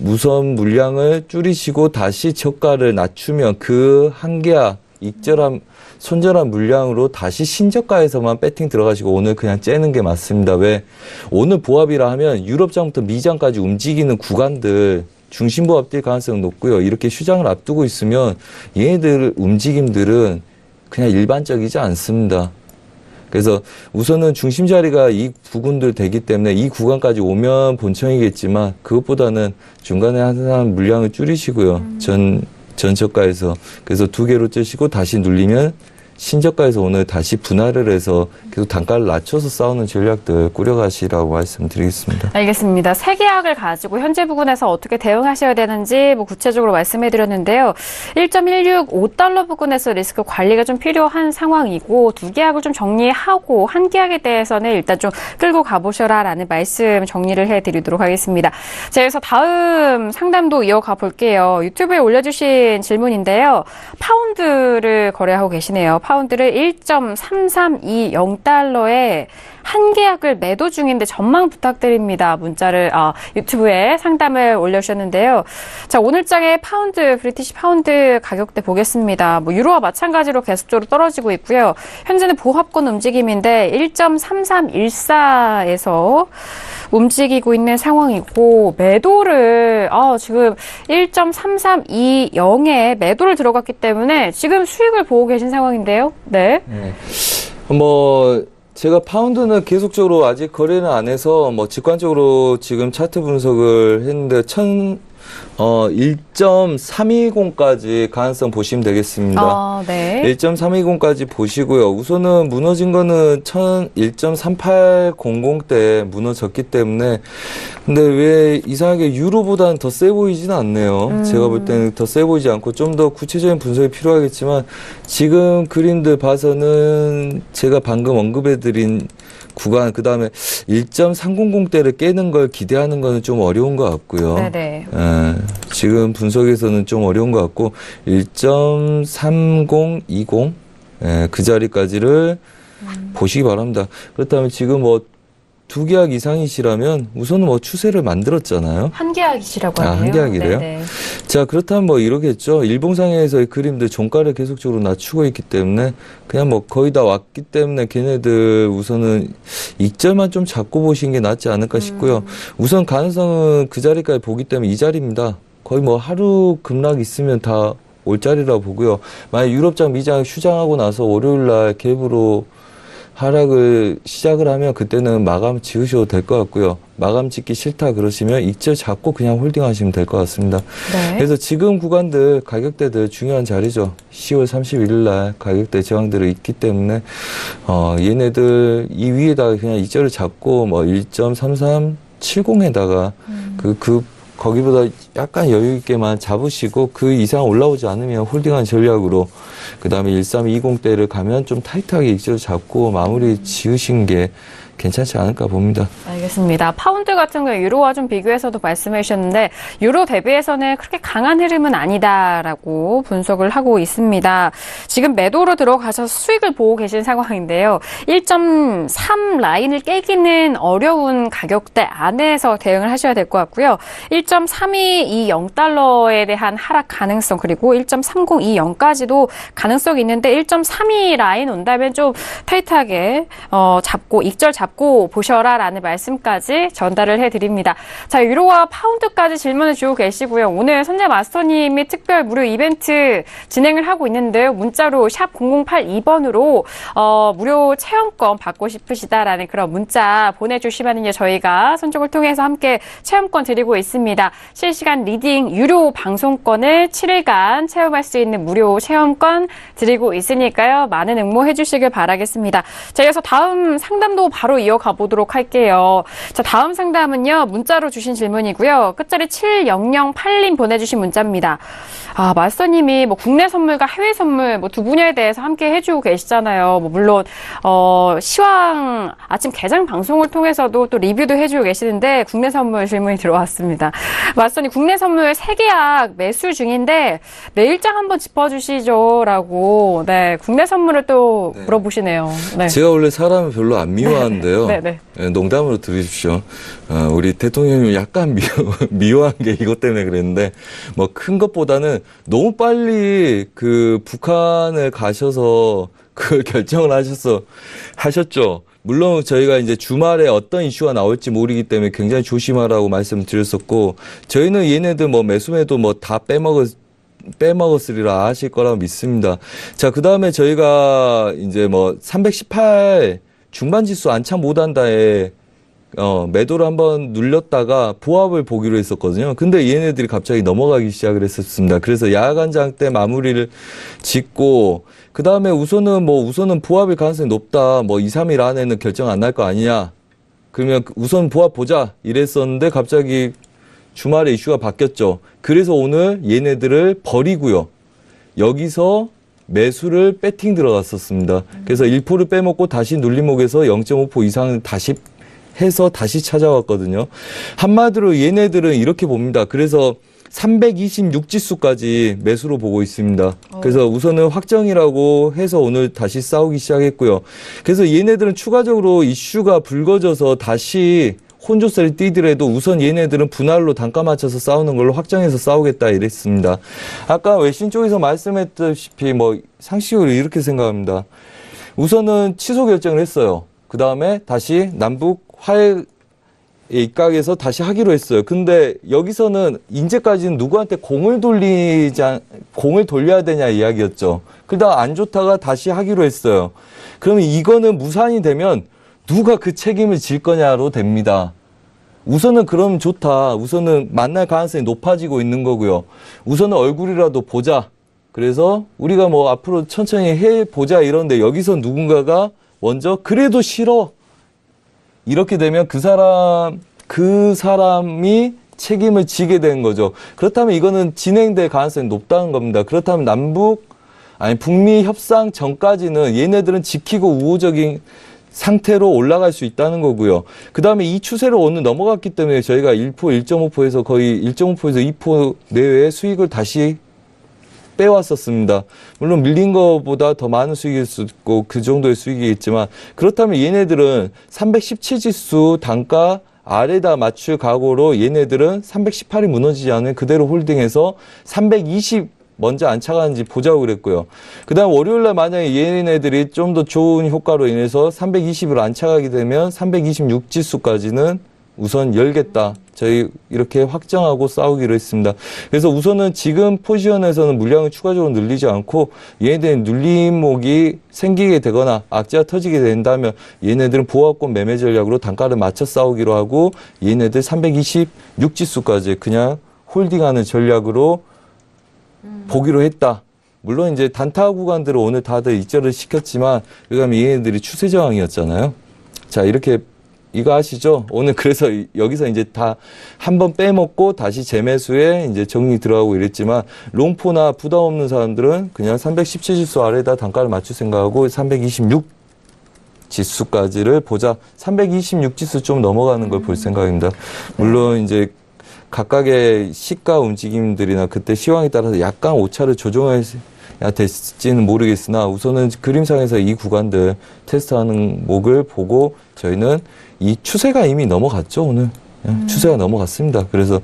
Speaker 4: 우선 물량을 줄이시고 다시 저가를 낮추면 그 한계야 손절한 물량으로 다시 신저가에서만 배팅 들어가시고 오늘 그냥 째는 게 맞습니다. 왜? 오늘 보합이라 하면 유럽장부터 미장까지 움직이는 구간들 중심 보합 뛸 가능성이 높고요. 이렇게 휴장을 앞두고 있으면 얘네들 움직임들은 그냥 일반적이지 않습니다. 그래서 우선은 중심 자리가 이 부분들 되기 때문에 이 구간까지 오면 본청이겠지만 그것보다는 중간에 항상 물량을 줄이시고요. 전 저가에서. 그래서 두 개로 째시고 다시 눌리면 신저가에서 오늘 다시 분할을 해서 계속 단가를 낮춰서 싸우는 전략들 꾸려가시라고 말씀드리겠습니다.
Speaker 2: 알겠습니다. 세 계약을 가지고 현재 부근에서 어떻게 대응하셔야 되는지 뭐 구체적으로 말씀해드렸는데요. 1.165달러 부근에서 리스크 관리가 좀 필요한 상황이고 두 계약을 좀 정리하고 한 계약에 대해서는 일단 좀 끌고 가보셔라라는 말씀 정리를 해드리도록 하겠습니다. 자, 그래서 다음 상담도 이어가 볼게요. 유튜브에 올려주신 질문인데요. 파운드를 거래하고 계시네요. 파운드를 1.3320달러에 한 계약을 매도 중인데 전망 부탁드립니다. 문자를 유튜브에 상담을 올려주셨는데요. 자, 오늘장의 파운드, 브리티시 파운드 가격대 보겠습니다. 뭐 유로와 마찬가지로 계속적으로 떨어지고 있고요. 현재는 보합권 움직임인데 1.3314에서 움직이고 있는 상황이고 매도를 지금 1.3320에 매도를 들어갔기 때문에 지금 수익을 보고 계신 상황인데요. 네.
Speaker 4: 제가 파운드는 계속적으로 아직 거래는 안 해서 직관적으로 지금 차트 분석을 했는데 1.320까지 가능성 보시면 되겠습니다.
Speaker 2: 네.
Speaker 4: 1.320까지 보시고요. 우선은 무너진 거는 1.3800대 무너졌기 때문에 근데 왜 이상하게 유로보다는 더 세 보이지는 않네요. 제가 볼 때는 더 세 보이지 않고 좀 더 구체적인 분석이 필요하겠지만 지금 그림들 봐서는 제가 방금 언급해드린 구간 그다음에 1.300대를 깨는 걸 기대하는 거는 좀 어려운 것 같고요.
Speaker 2: 네네.
Speaker 4: 지금 분석에서는 좀 어려운 것 같고 1.3020 그 자리까지를 보시기 바랍니다. 그렇다면 지금 두 계약 이상이시라면 우선은 추세를 만들었잖아요.
Speaker 2: 한 계약이시라고 하네요.
Speaker 4: 한 계약이래요?
Speaker 2: 네네. 자,
Speaker 4: 그렇다면 이러겠죠. 일봉상에서의 그림들 종가를 계속적으로 낮추고 있기 때문에 그냥 거의 다 왔기 때문에 걔네들 우선은 익절만 좀 잡고 보시는 게 낫지 않을까 싶고요. 우선 가능성은 그 자리까지 보기 때문에 이 자리입니다. 거의 하루 급락 있으면 다 올 자리라고 보고요. 만약 유럽장 미장 휴장하고 나서 월요일날 갭으로 하락을 시작을 하면 그때는 마감 지으셔도 될 것 같고요. 마감 짓기 싫다 그러시면 익절 잡고 그냥 홀딩하시면 될 것 같습니다.
Speaker 2: 네.
Speaker 4: 그래서 지금 구간들 가격대들 중요한 자리죠. 10월 31일 날 가격대 저항들이 있기 때문에 얘네들 이 위에다가 그냥 익절을 잡고 1.3370에다가 거기보다 약간 여유 있게만 잡으시고 그 이상 올라오지 않으면 홀딩한 전략으로 그다음에 1320대를 가면 좀 타이트하게 익절 잡고 마무리 지으신 게 괜찮지 않을까 봅니다.
Speaker 2: 알겠습니다. 파운드 같은 경우 유로와 좀 비교해서도 말씀해 주셨는데 유로 대비해서는 그렇게 강한 흐름은 아니다라고 분석을 하고 있습니다. 지금 매도로 들어가셔서 수익을 보고 계신 상황인데요. 1.3 라인을 깨기는 어려운 가격대 안에서 대응을 하셔야 될 것 같고요. 1.3220달러에 대한 하락 가능성 그리고 1.3020까지도 가능성이 있는데 1.32 라인 온다면 좀 타이트하게 잡고 익절 잡고 보셔라라는 말씀까지 전달을 해드립니다. 자, 유로와 파운드까지 질문을 주고 계시고요. 오늘 선재 마스터님이 특별 무료 이벤트 진행을 하고 있는데요. 문자로 샵 0082번으로 무료 체험권 받고 싶으시다라는 그런 문자 보내주시면요. 저희가 선정을 통해서 함께 체험권 드리고 있습니다. 실시간 리딩 유료 방송권을 7일간 체험할 수 있는 무료 체험권 드리고 있으니까요. 많은 응모해 주시길 바라겠습니다. 자, 이어서 다음 상담도 바로 이어가 보도록 할게요. 자, 다음 상담은요. 문자로 주신 질문이고요. 끝자리 7008님 보내주신 문자입니다. 마스터님이 국내 선물과 해외 선물 두 분야에 대해서 함께 해주고 계시잖아요. 물론 시황 아침 개장 방송을 통해서도 또 리뷰도 해주고 계시는데 국내 선물 질문이 들어왔습니다. 마스터님 국내 선물 3계약 매수 중인데 내일장 한번 짚어주시죠라고 국내 선물을 또 물어보시네요. 네.
Speaker 4: 제가 원래 사람을 별로 안 미워하는데요.
Speaker 2: 네,
Speaker 4: 농담으로 들으십시오. 우리 대통령님 약간 미워한 게 이것 때문에 그랬는데 큰 것보다는 너무 빨리 북한을 가셔서 그걸 결정을 하셨죠. 물론 저희가 이제 주말에 어떤 이슈가 나올지 모르기 때문에 굉장히 조심하라고 말씀드렸었고 저희는 얘네들 매수매도 다 빼먹었으리라 아실 거라고 믿습니다. 자, 그 다음에 저희가 이제 318 중반 지수 안착 못한다에 매도를 한번 눌렸다가 보합을 보기로 했었거든요. 근데 얘네들이 갑자기 넘어가기 시작을 했었습니다. 그래서 야간장 때 마무리를 짓고 그 다음에 우선은 보합일 가능성이 높다. 뭐 2, 3일 안에는 결정 안 날 거 아니냐. 그러면 우선 보합 보자. 이랬었는데 갑자기 주말에 이슈가 바뀌었죠. 그래서 오늘 얘네들을 버리고요. 여기서 매수를 배팅 들어갔었습니다. 그래서 1%를 빼먹고 다시 눌림목에서 0.5% 이상을 다시 해서 다시 찾아왔거든요. 한마디로 얘네들은 이렇게 봅니다. 그래서 326 지수까지 매수로 보고 있습니다. 그래서 우선은 확정이라고 해서 오늘 다시 싸우기 시작했고요. 그래서 얘네들은 추가적으로 이슈가 불거져서 다시 혼조세를 띄더라도 우선 얘네들은 분할로 단가 맞춰서 싸우는 걸로 확정해서 싸우겠다 이랬습니다. 아까 외신 쪽에서 말씀했다시피 뭐 상식으로 이렇게 생각합니다. 우선은 취소 결정을 했어요. 그 다음에 다시 남북 화해 입각에서 다시 하기로 했어요. 근데 여기서는 이제까지는 누구한테 공을 돌려야 되냐 이야기였죠. 그러다가 안 좋다가 다시 하기로 했어요. 그러면 이거는 무산이 되면 누가 그 책임을 질 거냐로 됩니다. 우선은 그럼 좋다. 우선은 만날 가능성이 높아지고 있는 거고요. 우선은 얼굴이라도 보자. 그래서 우리가 뭐 앞으로 천천히 해보자 이러는데 여기서 누군가가 먼저 그래도 싫어. 이렇게 되면 그 사람이 책임을 지게 된 거죠. 그렇다면 이거는 진행될 가능성이 높다는 겁니다. 그렇다면 북미 협상 전까지는 얘네들은 지키고 우호적인 상태로 올라갈 수 있다는 거고요. 그 다음에 이 추세로 오늘 넘어갔기 때문에 저희가 1%, 1.5%에서 거의 1.5%에서 2% 내외의 수익을 다시 빼왔었습니다. 물론 밀린 것보다 더 많은 수익일 수 있고 그 정도의 수익이겠지만 그렇다면 얘네들은 317 지수 단가 아래다 맞출 각오로 얘네들은 318이 무너지지 않으면 그대로 홀딩해서 320 먼저 안착하는지 보자고 그랬고요. 그 다음 월요일날 만약에 얘네들이 좀 더 좋은 효과로 인해서 320을 안착하게 되면 326 지수까지는 우선 열겠다. 저희 이렇게 확정하고 싸우기로 했습니다. 그래서 우선은 지금 포지션에서는 물량을 추가적으로 늘리지 않고 얘네들은 눌림목이 생기게 되거나 악재가 터지게 된다면 얘네들은 보합권 매매 전략으로 단가를 맞춰 싸우기로 하고 얘네들 326 지수까지 그냥 홀딩하는 전략으로 보기로 했다. 물론 이제 단타 구간들을 오늘 다들 입절을 시켰지만 왜냐하면 얘네들이 추세 저항이었잖아요. 자, 이렇게 이거 아시죠? 오늘 그래서 여기서 이제 다 한 번 빼먹고 다시 재매수에 이제 정리 들어가고 이랬지만 롱포나 부담 없는 사람들은 그냥 317 지수 아래다 단가를 맞출 생각하고 326 지수까지를 보자. 326 지수 좀 넘어가는 걸 볼 생각입니다. 물론 이제 각각의 시가 움직임들이나 그때 시황에 따라서 약간 오차를 조정해야 될지는 모르겠으나 우선은 그림상에서 이 구간들 테스트하는 목을 보고 저희는 이 추세가 이미 넘어갔죠, 오늘. 추세가 넘어갔습니다. 그래서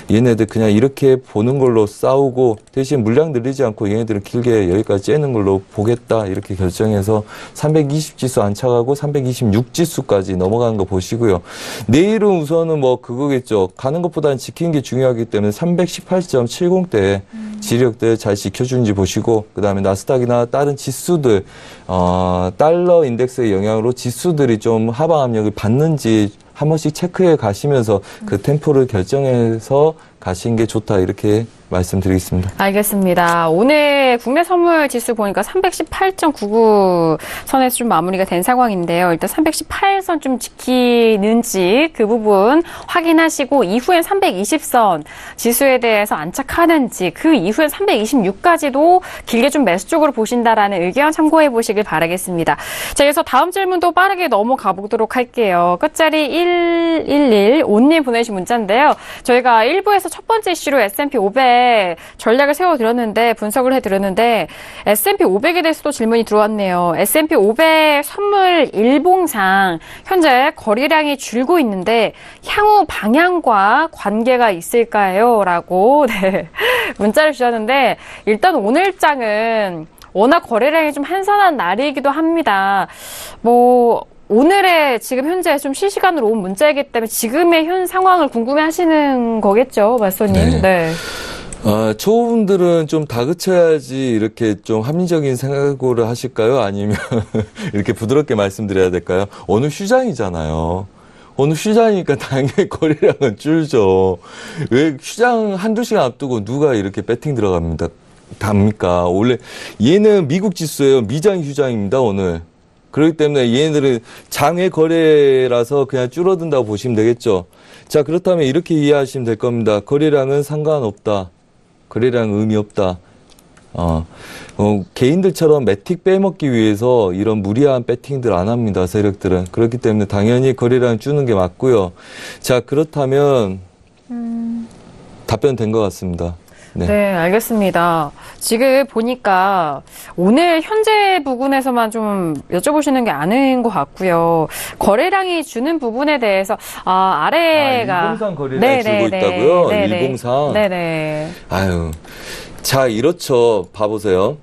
Speaker 4: 얘네들 그냥 이렇게 보는 걸로 싸우고 대신 물량 늘리지 않고 얘네들은 길게 여기까지 째는 걸로 보겠다 이렇게 결정해서 320 지수 안착하고 326 지수까지 넘어가는 거 보시고요. 내일은 우선은 뭐 그거겠죠. 가는 것보다는 지키는 게 중요하기 때문에 318.70대 지력들 잘 지켜주는지 보시고 그 다음에 나스닥이나 다른 지수들 달러 인덱스의 영향으로 지수들이 좀 하방 압력을 받는지 한 번씩 체크해 가시면서 그 템포를 결정해서 가시는 게 좋다 이렇게 말씀드리겠습니다.
Speaker 2: 알겠습니다. 오늘 국내 선물 지수 보니까 318.99 선에서 좀 마무리가 된 상황인데요. 일단 318선 좀 지키는지 그 부분 확인하시고 이후엔 320선 지수에 대해서 안착하는지 그 이후엔 326까지도 길게 좀 매수 쪽으로 보신다라는 의견 참고해 보시길 바라겠습니다. 자, 그래서 다음 질문도 빠르게 넘어가 보도록 할게요. 끝자리 111 온님 보내신 문자인데요. 저희가 1부에서 첫 번째 이슈로 S&P 500 전략을 세워드렸는데 분석을 해드렸는데 S&P 500에 대해서도 질문이 들어왔네요. S&P 500 선물 일봉상 현재 거래량이 줄고 있는데 향후 방향과 관계가 있을까요? 라고 문자를 주셨는데 일단 오늘장은 워낙 거래량이 좀 한산한 날이기도 합니다. 오늘의 지금 현재 좀 실시간으로 온 문자이기 때문에 지금의 현 상황을 궁금해하시는 거겠죠, 말소님? 네.
Speaker 4: 초보분들은 좀 다그쳐야지 이렇게 좀 합리적인 생각을 하실까요? 아니면 이렇게 부드럽게 말씀드려야 될까요? 오늘 휴장이잖아요. 오늘 휴장이니까 당연히 거래량은 줄죠. 왜 휴장 한두 시간 앞두고 누가 이렇게 배팅 들어갑니다. 답니까? 원래 얘는 미국 지수예요. 미장 휴장입니다, 오늘. 그렇기 때문에 얘네들은 장외 거래라서 그냥 줄어든다고 보시면 되겠죠. 자, 그렇다면 이렇게 이해하시면 될 겁니다. 거래량은 상관없다. 거래량 의미 없다. 개인들처럼 매틱 빼먹기 위해서 이런 무리한 배팅들 안 합니다, 세력들은. 그렇기 때문에 당연히 거래량 주는 게 맞고요. 자, 그렇다면 답변 된 것 같습니다.
Speaker 2: 네. 네, 알겠습니다. 지금 보니까 오늘 현재 부분에서만 좀 여쭤보시는 게 아닌 것 같고요. 거래량이 주는 부분에 대해서 아래가
Speaker 4: 일봉상 거래량 주고 있다고요?
Speaker 2: 네네.
Speaker 4: 일봉상.
Speaker 2: 네네.
Speaker 4: 아유, 자 이렇죠. 봐보세요.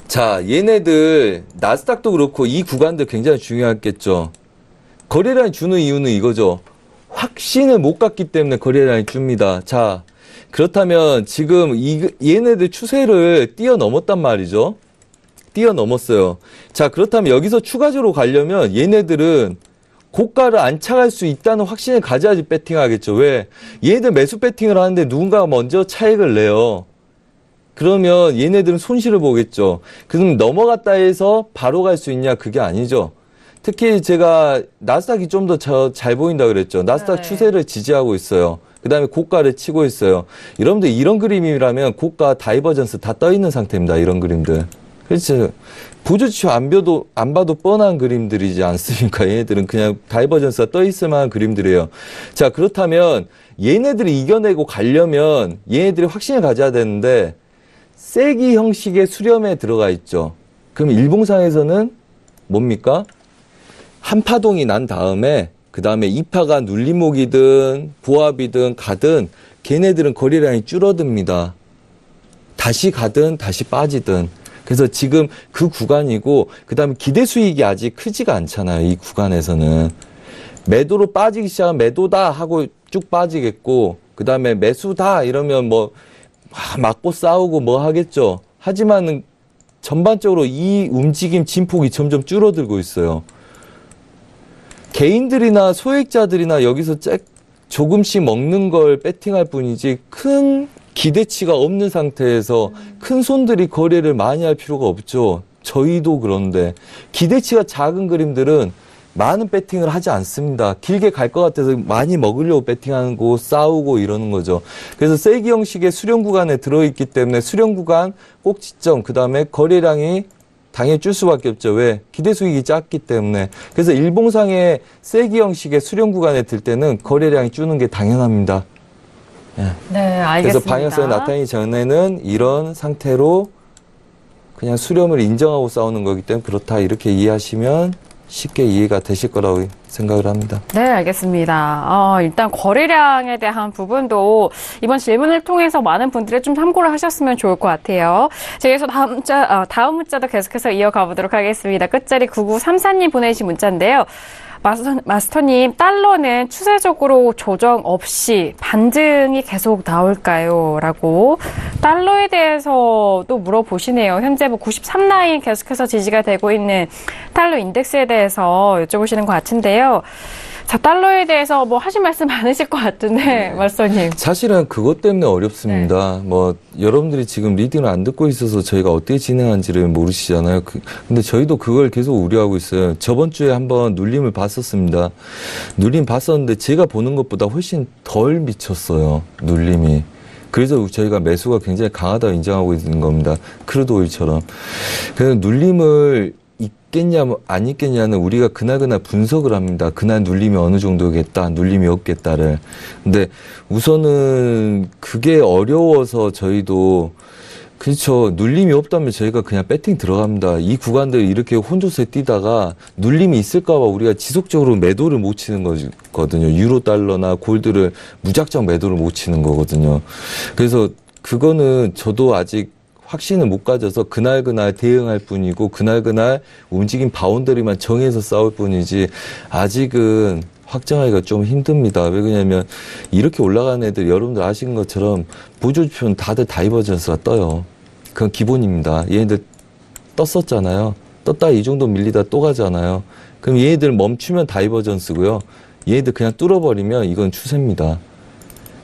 Speaker 4: 자, 얘네들 나스닥도 그렇고 이 구간들 굉장히 중요하겠죠. 거래량 주는 이유는 이거죠. 확신을 못 갖기 때문에 거래량이 줍니다. 자, 그렇다면 지금 얘네들 추세를 뛰어넘었단 말이죠. 뛰어넘었어요. 자, 그렇다면 여기서 추가적으로 가려면 얘네들은 고가를 안착할 수 있다는 확신을 가져야지 배팅하겠죠. 왜? 얘네들 매수 배팅을 하는데 누군가가 먼저 차익을 내요. 그러면 얘네들은 손실을 보겠죠. 그럼 넘어갔다 해서 바로 갈 수 있냐? 그게 아니죠. 특히 제가 나스닥이 좀 더 잘 보인다 그랬죠. 나스닥 추세를 지지하고 있어요. 그 다음에 고가를 치고 있어요. 여러분들 이런 그림이라면 고가 다이버전스 다 떠 있는 상태입니다. 이런 그림들. 그렇죠. 보조지표 안 봐도 뻔한 그림들이지 않습니까? 얘네들은 그냥 다이버전스가 떠 있을 만한 그림들이에요. 자, 그렇다면 얘네들이 이겨내고 가려면 얘네들이 확신을 가져야 되는데 세기 형식의 수렴에 들어가 있죠. 그럼 일봉상에서는 뭡니까? 한 파동이 난 다음에 그 다음에 2파가 눌림목이든 보합이든 가든 걔네들은 거래량이 줄어듭니다. 다시 가든 다시 빠지든. 그래서 지금 그 구간이고 그 다음에 기대 수익이 아직 크지가 않잖아요. 이 구간에서는. 매도로 빠지기 시작하면 매도다 하고 쭉 빠지겠고 그 다음에 매수다 이러면 뭐 맞고 싸우고 뭐 하겠죠. 하지만 전반적으로 이 움직임 진폭이 점점 줄어들고 있어요. 개인들이나 소액자들이나 여기서 조금씩 먹는 걸 배팅할 뿐이지 큰 기대치가 없는 상태에서 큰 손들이 거래를 많이 할 필요가 없죠. 저희도 그런데 기대치가 작은 그림들은 많은 배팅을 하지 않습니다. 길게 갈 것 같아서 많이 먹으려고 배팅하는 거 싸우고 이러는 거죠. 그래서 세기 형식의 수렴 구간에 들어있기 때문에 수렴 구간 꼭지점 그 다음에 거래량이 당연히 줄 수밖에 없죠. 왜? 기대 수익이 작기 때문에. 그래서 일봉상의 세기 형식의 수렴 구간에 들 때는 거래량이 주는 게 당연합니다. 예.
Speaker 2: 네, 알겠습니다.
Speaker 4: 그래서 방향성이 나타나기 전에는 이런 상태로 그냥 수렴을 인정하고 싸우는 거기 때문에 그렇다 이렇게 이해하시면 쉽게 이해가 되실 거라고 생각을 합니다.
Speaker 2: 네, 알겠습니다. 일단 거래량에 대한 부분도 이번 질문을 통해서 많은 분들이 좀 참고를 하셨으면 좋을 것 같아요. 그래서 다음 문자도 계속해서 이어가 보도록 하겠습니다. 끝자리 9934님 보내주신 문자인데요. 마스터님, 달러는 추세적으로 조정 없이 반등이 계속 나올까요? 라고 달러에 대해서도 물어보시네요. 현재 93라인 계속해서 지지가 되고 있는 달러 인덱스에 대해서 여쭤보시는 것 같은데요. 자, 달러에 대해서 뭐 하실 말씀 많으실 것 같은데, 마스터님.
Speaker 4: 사실은 그것 때문에 어렵습니다. 뭐 여러분들이 지금 리딩을 안 듣고 있어서 저희가 어떻게 진행한지를 모르시잖아요. 근데 저희도 그걸 계속 우려하고 있어요. 저번 주에 한번 눌림을 봤었습니다. 눌림 봤었는데 제가 보는 것보다 훨씬 덜 미쳤어요. 눌림이. 그래서 저희가 매수가 굉장히 강하다고 인정하고 있는 겁니다. 크루드 오일처럼. 그래서 눌림을 있겠냐 안 있겠냐는 우리가 그날그날 분석을 합니다. 그날 눌림이 어느 정도겠다, 눌림이 없겠다를. 근데 우선은 그게 어려워서 저희도 그렇죠. 눌림이 없다면 저희가 그냥 배팅 들어갑니다. 이 구간들 이렇게 혼조세 뛰다가 눌림이 있을까 봐 우리가 지속적으로 매도를 못 치는 거거든요. 유로 달러나 골드를 무작정 매도를 못 치는 거거든요. 그래서 그거는 저도 아직 확신을 못 가져서 그날그날 대응할 뿐이고 그날그날 움직임 바운더리만 정해서 싸울 뿐이지 아직은 확정하기가 좀 힘듭니다. 왜 그러냐면 이렇게 올라가는 애들 여러분들 아시는 것처럼 보조지표는 다들 다이버전스가 떠요. 그건 기본입니다. 얘네들 떴었잖아요. 떴다 이 정도 밀리다 또 가잖아요. 그럼 얘네들 멈추면 다이버전스고요. 얘네들 그냥 뚫어버리면 이건 추세입니다.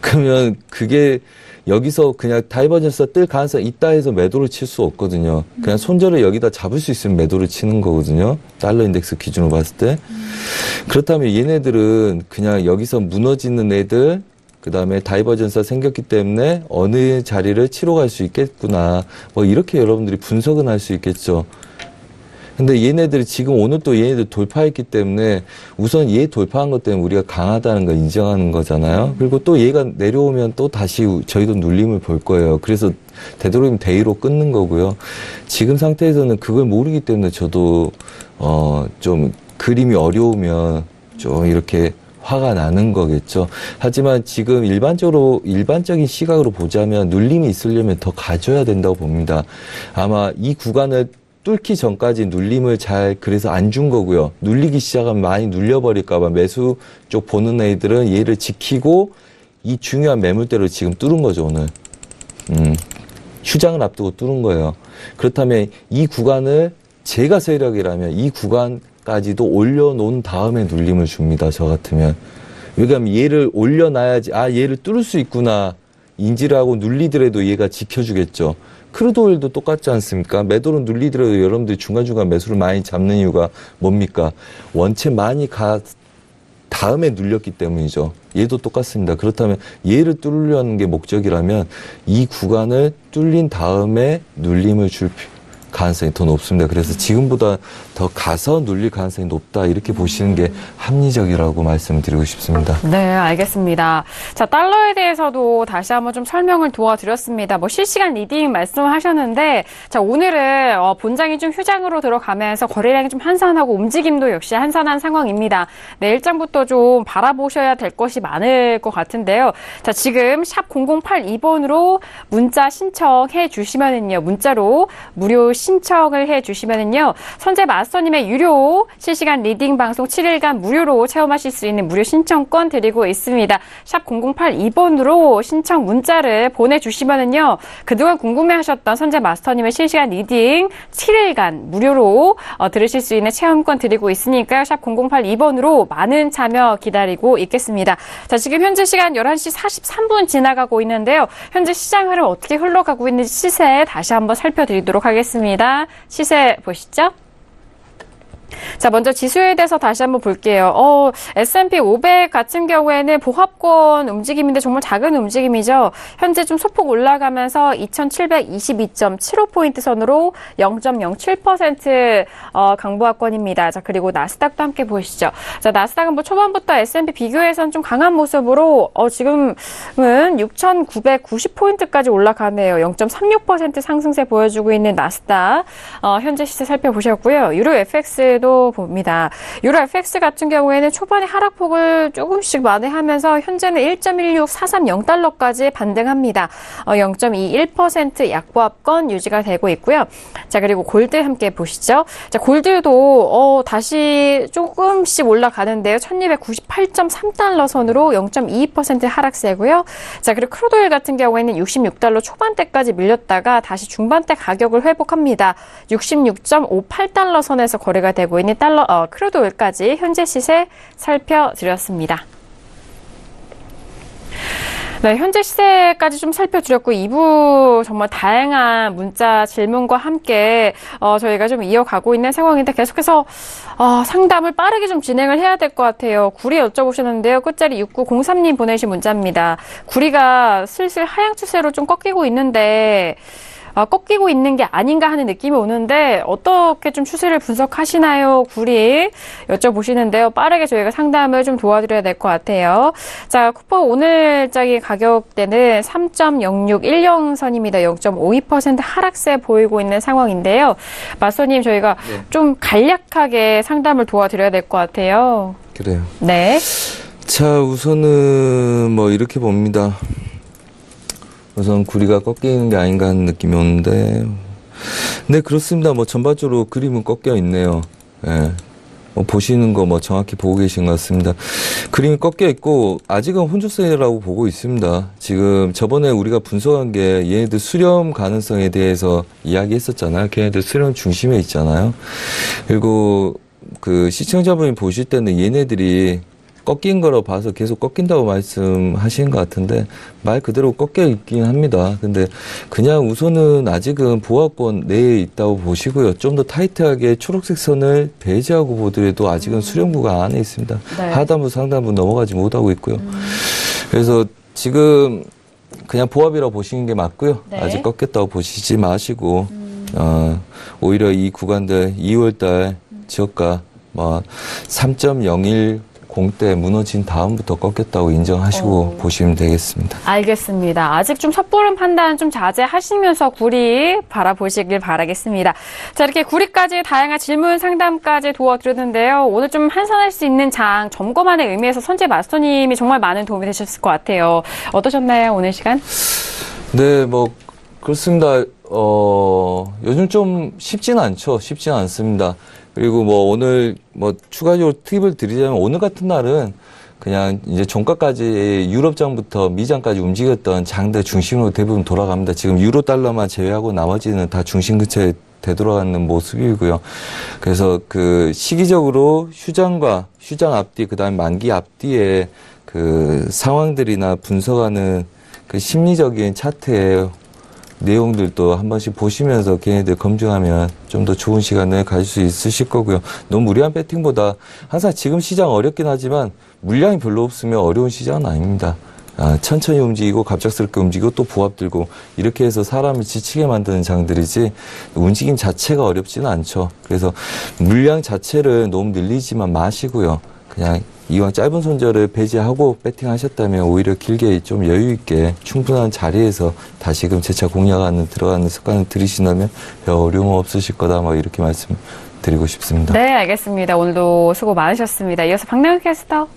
Speaker 4: 그러면 그게 여기서 그냥 다이버전스가 뜰 가능성이 있다 해서 매도를 칠 수 없거든요. 그냥 손절을 여기다 잡을 수 있으면 매도를 치는 거거든요. 달러 인덱스 기준으로 봤을 때. 그렇다면 얘네들은 그냥 여기서 무너지는 애들, 그 다음에 다이버전스가 생겼기 때문에 어느 자리를 치러 갈 수 있겠구나. 뭐 이렇게 여러분들이 분석은 할 수 있겠죠. 근데 얘네들이 지금 오늘 또 얘네들 돌파했기 때문에 우선 얘 돌파한 것 때문에 우리가 강하다는 걸 인정하는 거잖아요. 그리고 또 얘가 내려오면 또 다시 저희도 눌림을 볼 거예요. 그래서 되도록이면 데이로 끊는 거고요. 지금 상태에서는 그걸 모르기 때문에 저도 좀 그림이 어려우면 좀 이렇게 화가 나는 거겠죠. 하지만 지금 일반적인 시각으로 보자면 눌림이 있으려면 더 가져야 된다고 봅니다. 아마 이 구간을 뚫기 전까지 눌림을 그래서 안 준 거고요. 눌리기 시작하면 많이 눌려버릴까봐 매수 쪽 보는 애들은 얘를 지키고 이 중요한 매물대로 지금 뚫은 거죠, 오늘. 휴장을 앞두고 뚫은 거예요. 그렇다면 이 구간을 제가 세력이라면 이 구간까지도 올려놓은 다음에 눌림을 줍니다, 저 같으면. 왜냐면 얘를 올려놔야지, 얘를 뚫을 수 있구나. 인지를 하고 눌리더라도 얘가 지켜주겠죠. 크루드 오일도 똑같지 않습니까? 매도로 눌리더라도 여러분들이 중간중간 매수를 많이 잡는 이유가 뭡니까? 원체 많이 다음에 눌렸기 때문이죠. 얘도 똑같습니다. 그렇다면 얘를 뚫으려는 게 목적이라면 이 구간을 뚫린 다음에 눌림을 줄 가능성이 더 높습니다. 그래서 지금보다 더 가서 눌릴 가능성이 높다 이렇게 보시는 게 합리적이라고 말씀을 드리고 싶습니다.
Speaker 2: 네, 알겠습니다. 자, 달러에 대해서도 다시 한번 좀 설명을 도와드렸습니다. 뭐 실시간 리딩 말씀하셨는데, 자, 오늘은 본장이 좀 휴장으로 들어가면서 거래량이 좀 한산하고 움직임도 역시 한산한 상황입니다. 내일장부터 좀 바라보셔야 될 것이 많을 것 같은데요. 자, 지금 샵 0082번으로 문자 신청해 주시면은요, 문자로 무료 신청을 해 주시면은요, 선재 마스터님의 유료 실시간 리딩 방송 7일간 무료로 체험하실 수 있는 무료 신청권 드리고 있습니다. 샵 0082번으로 신청 문자를 보내주시면은요, 그동안 궁금해하셨던 선재 마스터님의 실시간 리딩 7일간 무료로 들으실 수 있는 체험권 드리고 있으니까요. 샵 0082번으로 많은 참여 기다리고 있겠습니다. 자, 지금 현재 시간 11시 43분 지나가고 있는데요. 현재 시장 흐름 어떻게 흘러가고 있는지 시세 다시 한번 살펴드리도록 하겠습니다. 시세 보시죠. 자, 먼저 지수에 대해서 다시 한번 볼게요. S&P 500 같은 경우에는 보합권 움직임인데 정말 작은 움직임이죠. 현재 좀 소폭 올라가면서 2722.75포인트 선으로 0.07% 강보합권입니다. 자, 그리고 나스닥도 함께 보시죠. 자, 나스닥은 뭐 초반부터 S&P 비교해서는 좀 강한 모습으로 지금은 6,990포인트까지 올라가네요. 0.36% 상승세 보여주고 있는 나스닥. 현재 시세 살펴보셨고요. 유로 FX도 봅니다. 유로 FX 같은 경우에는 초반에 하락폭을 조금씩 만회하면서 현재는 1.16430달러까지 반등합니다. 0.21% 약보합권 유지가 되고 있고요. 자, 그리고 골드 함께 보시죠. 자, 골드도 다시 조금씩 올라가는데요. 1298.3달러 선으로 0.22% 하락세고요. 자, 그리고 크루드 오일 같은 경우에는 66달러 초반대까지 밀렸다가 다시 중반대 가격을 회복합니다. 66.58달러 선에서 거래가 되고 있는 크루드 오일까지 현재 시세 살펴드렸습니다. 네, 현재 시세까지 좀 살펴드렸고 2부 정말 다양한 문자 질문과 함께 저희가 좀 이어가고 있는 상황인데 계속해서 상담을 빠르게 좀 진행을 해야 될 것 같아요. 구리 여쭤보셨는데요. 끝자리 6903님 보내신 문자입니다. 구리가 슬슬 하향 추세로 좀 꺾이고 있는데 꺾이고 있는 게 아닌가 하는 느낌이 오는데 어떻게 좀 추세를 분석하시나요? 구리 여쭤보시는데요. 빠르게 저희가 상담을 좀 도와드려야 될 것 같아요. 자, 쿠퍼 오늘장의 가격대는 3.0610선입니다. 0.52% 하락세 보이고 있는 상황인데요. 마스터님, 저희가 좀 간략하게 상담을 도와드려야 될 것 같아요.
Speaker 4: 그래요.
Speaker 2: 네.
Speaker 4: 자, 우선은 뭐 이렇게 봅니다. 우선 구리가 꺾이는 게 아닌가 하는 느낌이 오는데, 네, 그렇습니다. 뭐 전반적으로 그림은 꺾여 있네요. 예. 뭐 보시는 거 뭐 정확히 보고 계신 것 같습니다. 그림이 꺾여 있고 아직은 혼조세라고 보고 있습니다. 지금 저번에 우리가 분석한 게 얘네들 수렴 가능성에 대해서 이야기했었잖아요. 걔네들 수렴 중심에 있잖아요. 그리고 그 시청자분이 보실 때는 얘네들이 꺾인 거로 봐서 계속 꺾인다고 말씀하신 것 같은데 말 그대로 꺾여 있긴 합니다. 근데 그냥 우선은 아직은 보합권 내에 있다고 보시고요. 좀 더 타이트하게 초록색 선을 배제하고 보더라도 아직은 수렴 구간 안에 있습니다. 네. 하단부 상단부 넘어가지 못하고 있고요. 그래서 지금 그냥 보합이라고 보시는 게 맞고요. 네. 아직 꺾였다고 보시지 마시고 오히려 이 구간들 2월달 지역가 뭐 3.010대 무너진 다음부터 꺾였다고 인정하시고 보시면 되겠습니다.
Speaker 2: 알겠습니다. 아직 좀 섣부른 판단 좀 자제하시면서 구리 바라보시길 바라겠습니다. 자, 이렇게 구리까지 다양한 질문 상담까지 도와드렸는데요. 오늘 좀 한산할 수 있는 장 점검하는 의미에서 선재 마스터님이 정말 많은 도움이 되셨을 것 같아요. 어떠셨나요, 오늘 시간?
Speaker 4: 네, 뭐 그렇습니다. 요즘 좀 쉽지는 않죠. 쉽지는 않습니다. 그리고 뭐 오늘 뭐 추가적으로 팁을 드리자면 오늘 같은 날은 그냥 이제 종가까지 유럽장부터 미장까지 움직였던 장대 중심으로 대부분 돌아갑니다. 지금 유로 달러만 제외하고 나머지는 다 중심 근처에 되돌아가는 모습이고요. 그래서 그 시기적으로 휴장과 휴장 앞뒤 그다음에 만기 앞뒤에 그 상황들이나 분석하는 그 심리적인 차트에 내용들도 한 번씩 보시면서 걔네들 검증하면 좀 더 좋은 시간을 가질 수 있으실 거고요. 너무 무리한 배팅보다 항상 지금 시장 어렵긴 하지만 물량이 별로 없으면 어려운 시장은 아닙니다. 천천히 움직이고 갑작스럽게 움직이고 또 부합 들고 이렇게 해서 사람을 지치게 만드는 장들이지 움직임 자체가 어렵지는 않죠. 그래서 물량 자체를 너무 늘리지만 마시고요. 그냥 이왕 짧은 손절을 배제하고 배팅하셨다면 오히려 길게 좀 여유 있게 충분한 자리에서 다시금 재차 공략하는 들어가는 습관을 들이신다면 별 어려움 없으실 거다 막 이렇게 말씀드리고 싶습니다.
Speaker 2: 네, 알겠습니다. 오늘도 수고 많으셨습니다. 이어서 박나영 캐스터.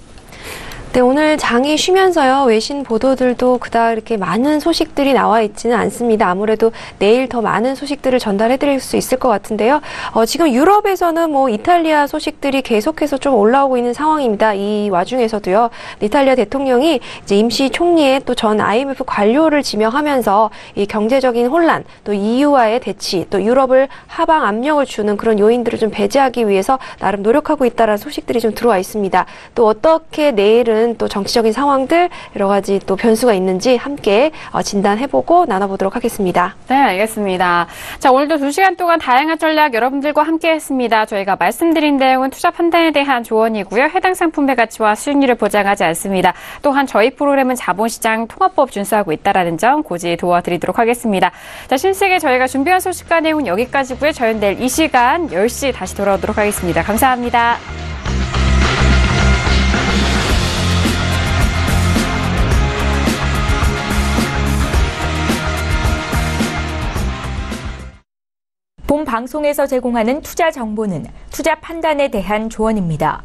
Speaker 3: 네, 오늘 장이 쉬면서요, 외신 보도들도 그닥 이렇게 많은 소식들이 나와 있지는 않습니다. 아무래도 내일 더 많은 소식들을 전달해 드릴 수 있을 것 같은데요. 지금 유럽에서는 뭐 이탈리아 소식들이 계속해서 좀 올라오고 있는 상황입니다. 이 와중에서도요, 이탈리아 대통령이 이제 임시 총리의 또 전 IMF 관료를 지명하면서 이 경제적인 혼란, 또 EU와의 대치, 또 유럽을 하방 압력을 주는 그런 요인들을 좀 배제하기 위해서 나름 노력하고 있다라는 소식들이 좀 들어와 있습니다. 또 어떻게 내일은 또 정치적인 상황들 여러 가지 또 변수가 있는지 함께 진단해보고 나눠보도록 하겠습니다.
Speaker 2: 네, 알겠습니다. 자, 오늘도 2시간 동안 다양한 전략 여러분들과 함께했습니다. 저희가 말씀드린 내용은 투자 판단에 대한 조언이고요. 해당 상품의 가치와 수익률을 보장하지 않습니다. 또한 저희 프로그램은 자본시장 통합법 준수하고 있다는 점 고지 도와드리도록 하겠습니다. 자, 신세계 저희가 준비한 소식과 내용은 여기까지고요. 저희는 내일 이 시간 10시 다시 돌아오도록 하겠습니다. 감사합니다.
Speaker 1: 본 방송에서 제공하는 투자 정보는 투자 판단에 대한 조언입니다.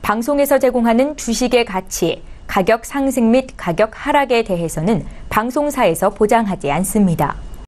Speaker 1: 방송에서 제공하는 주식의 가치, 가격 상승 및 가격 하락에 대해서는 방송사에서 보장하지 않습니다.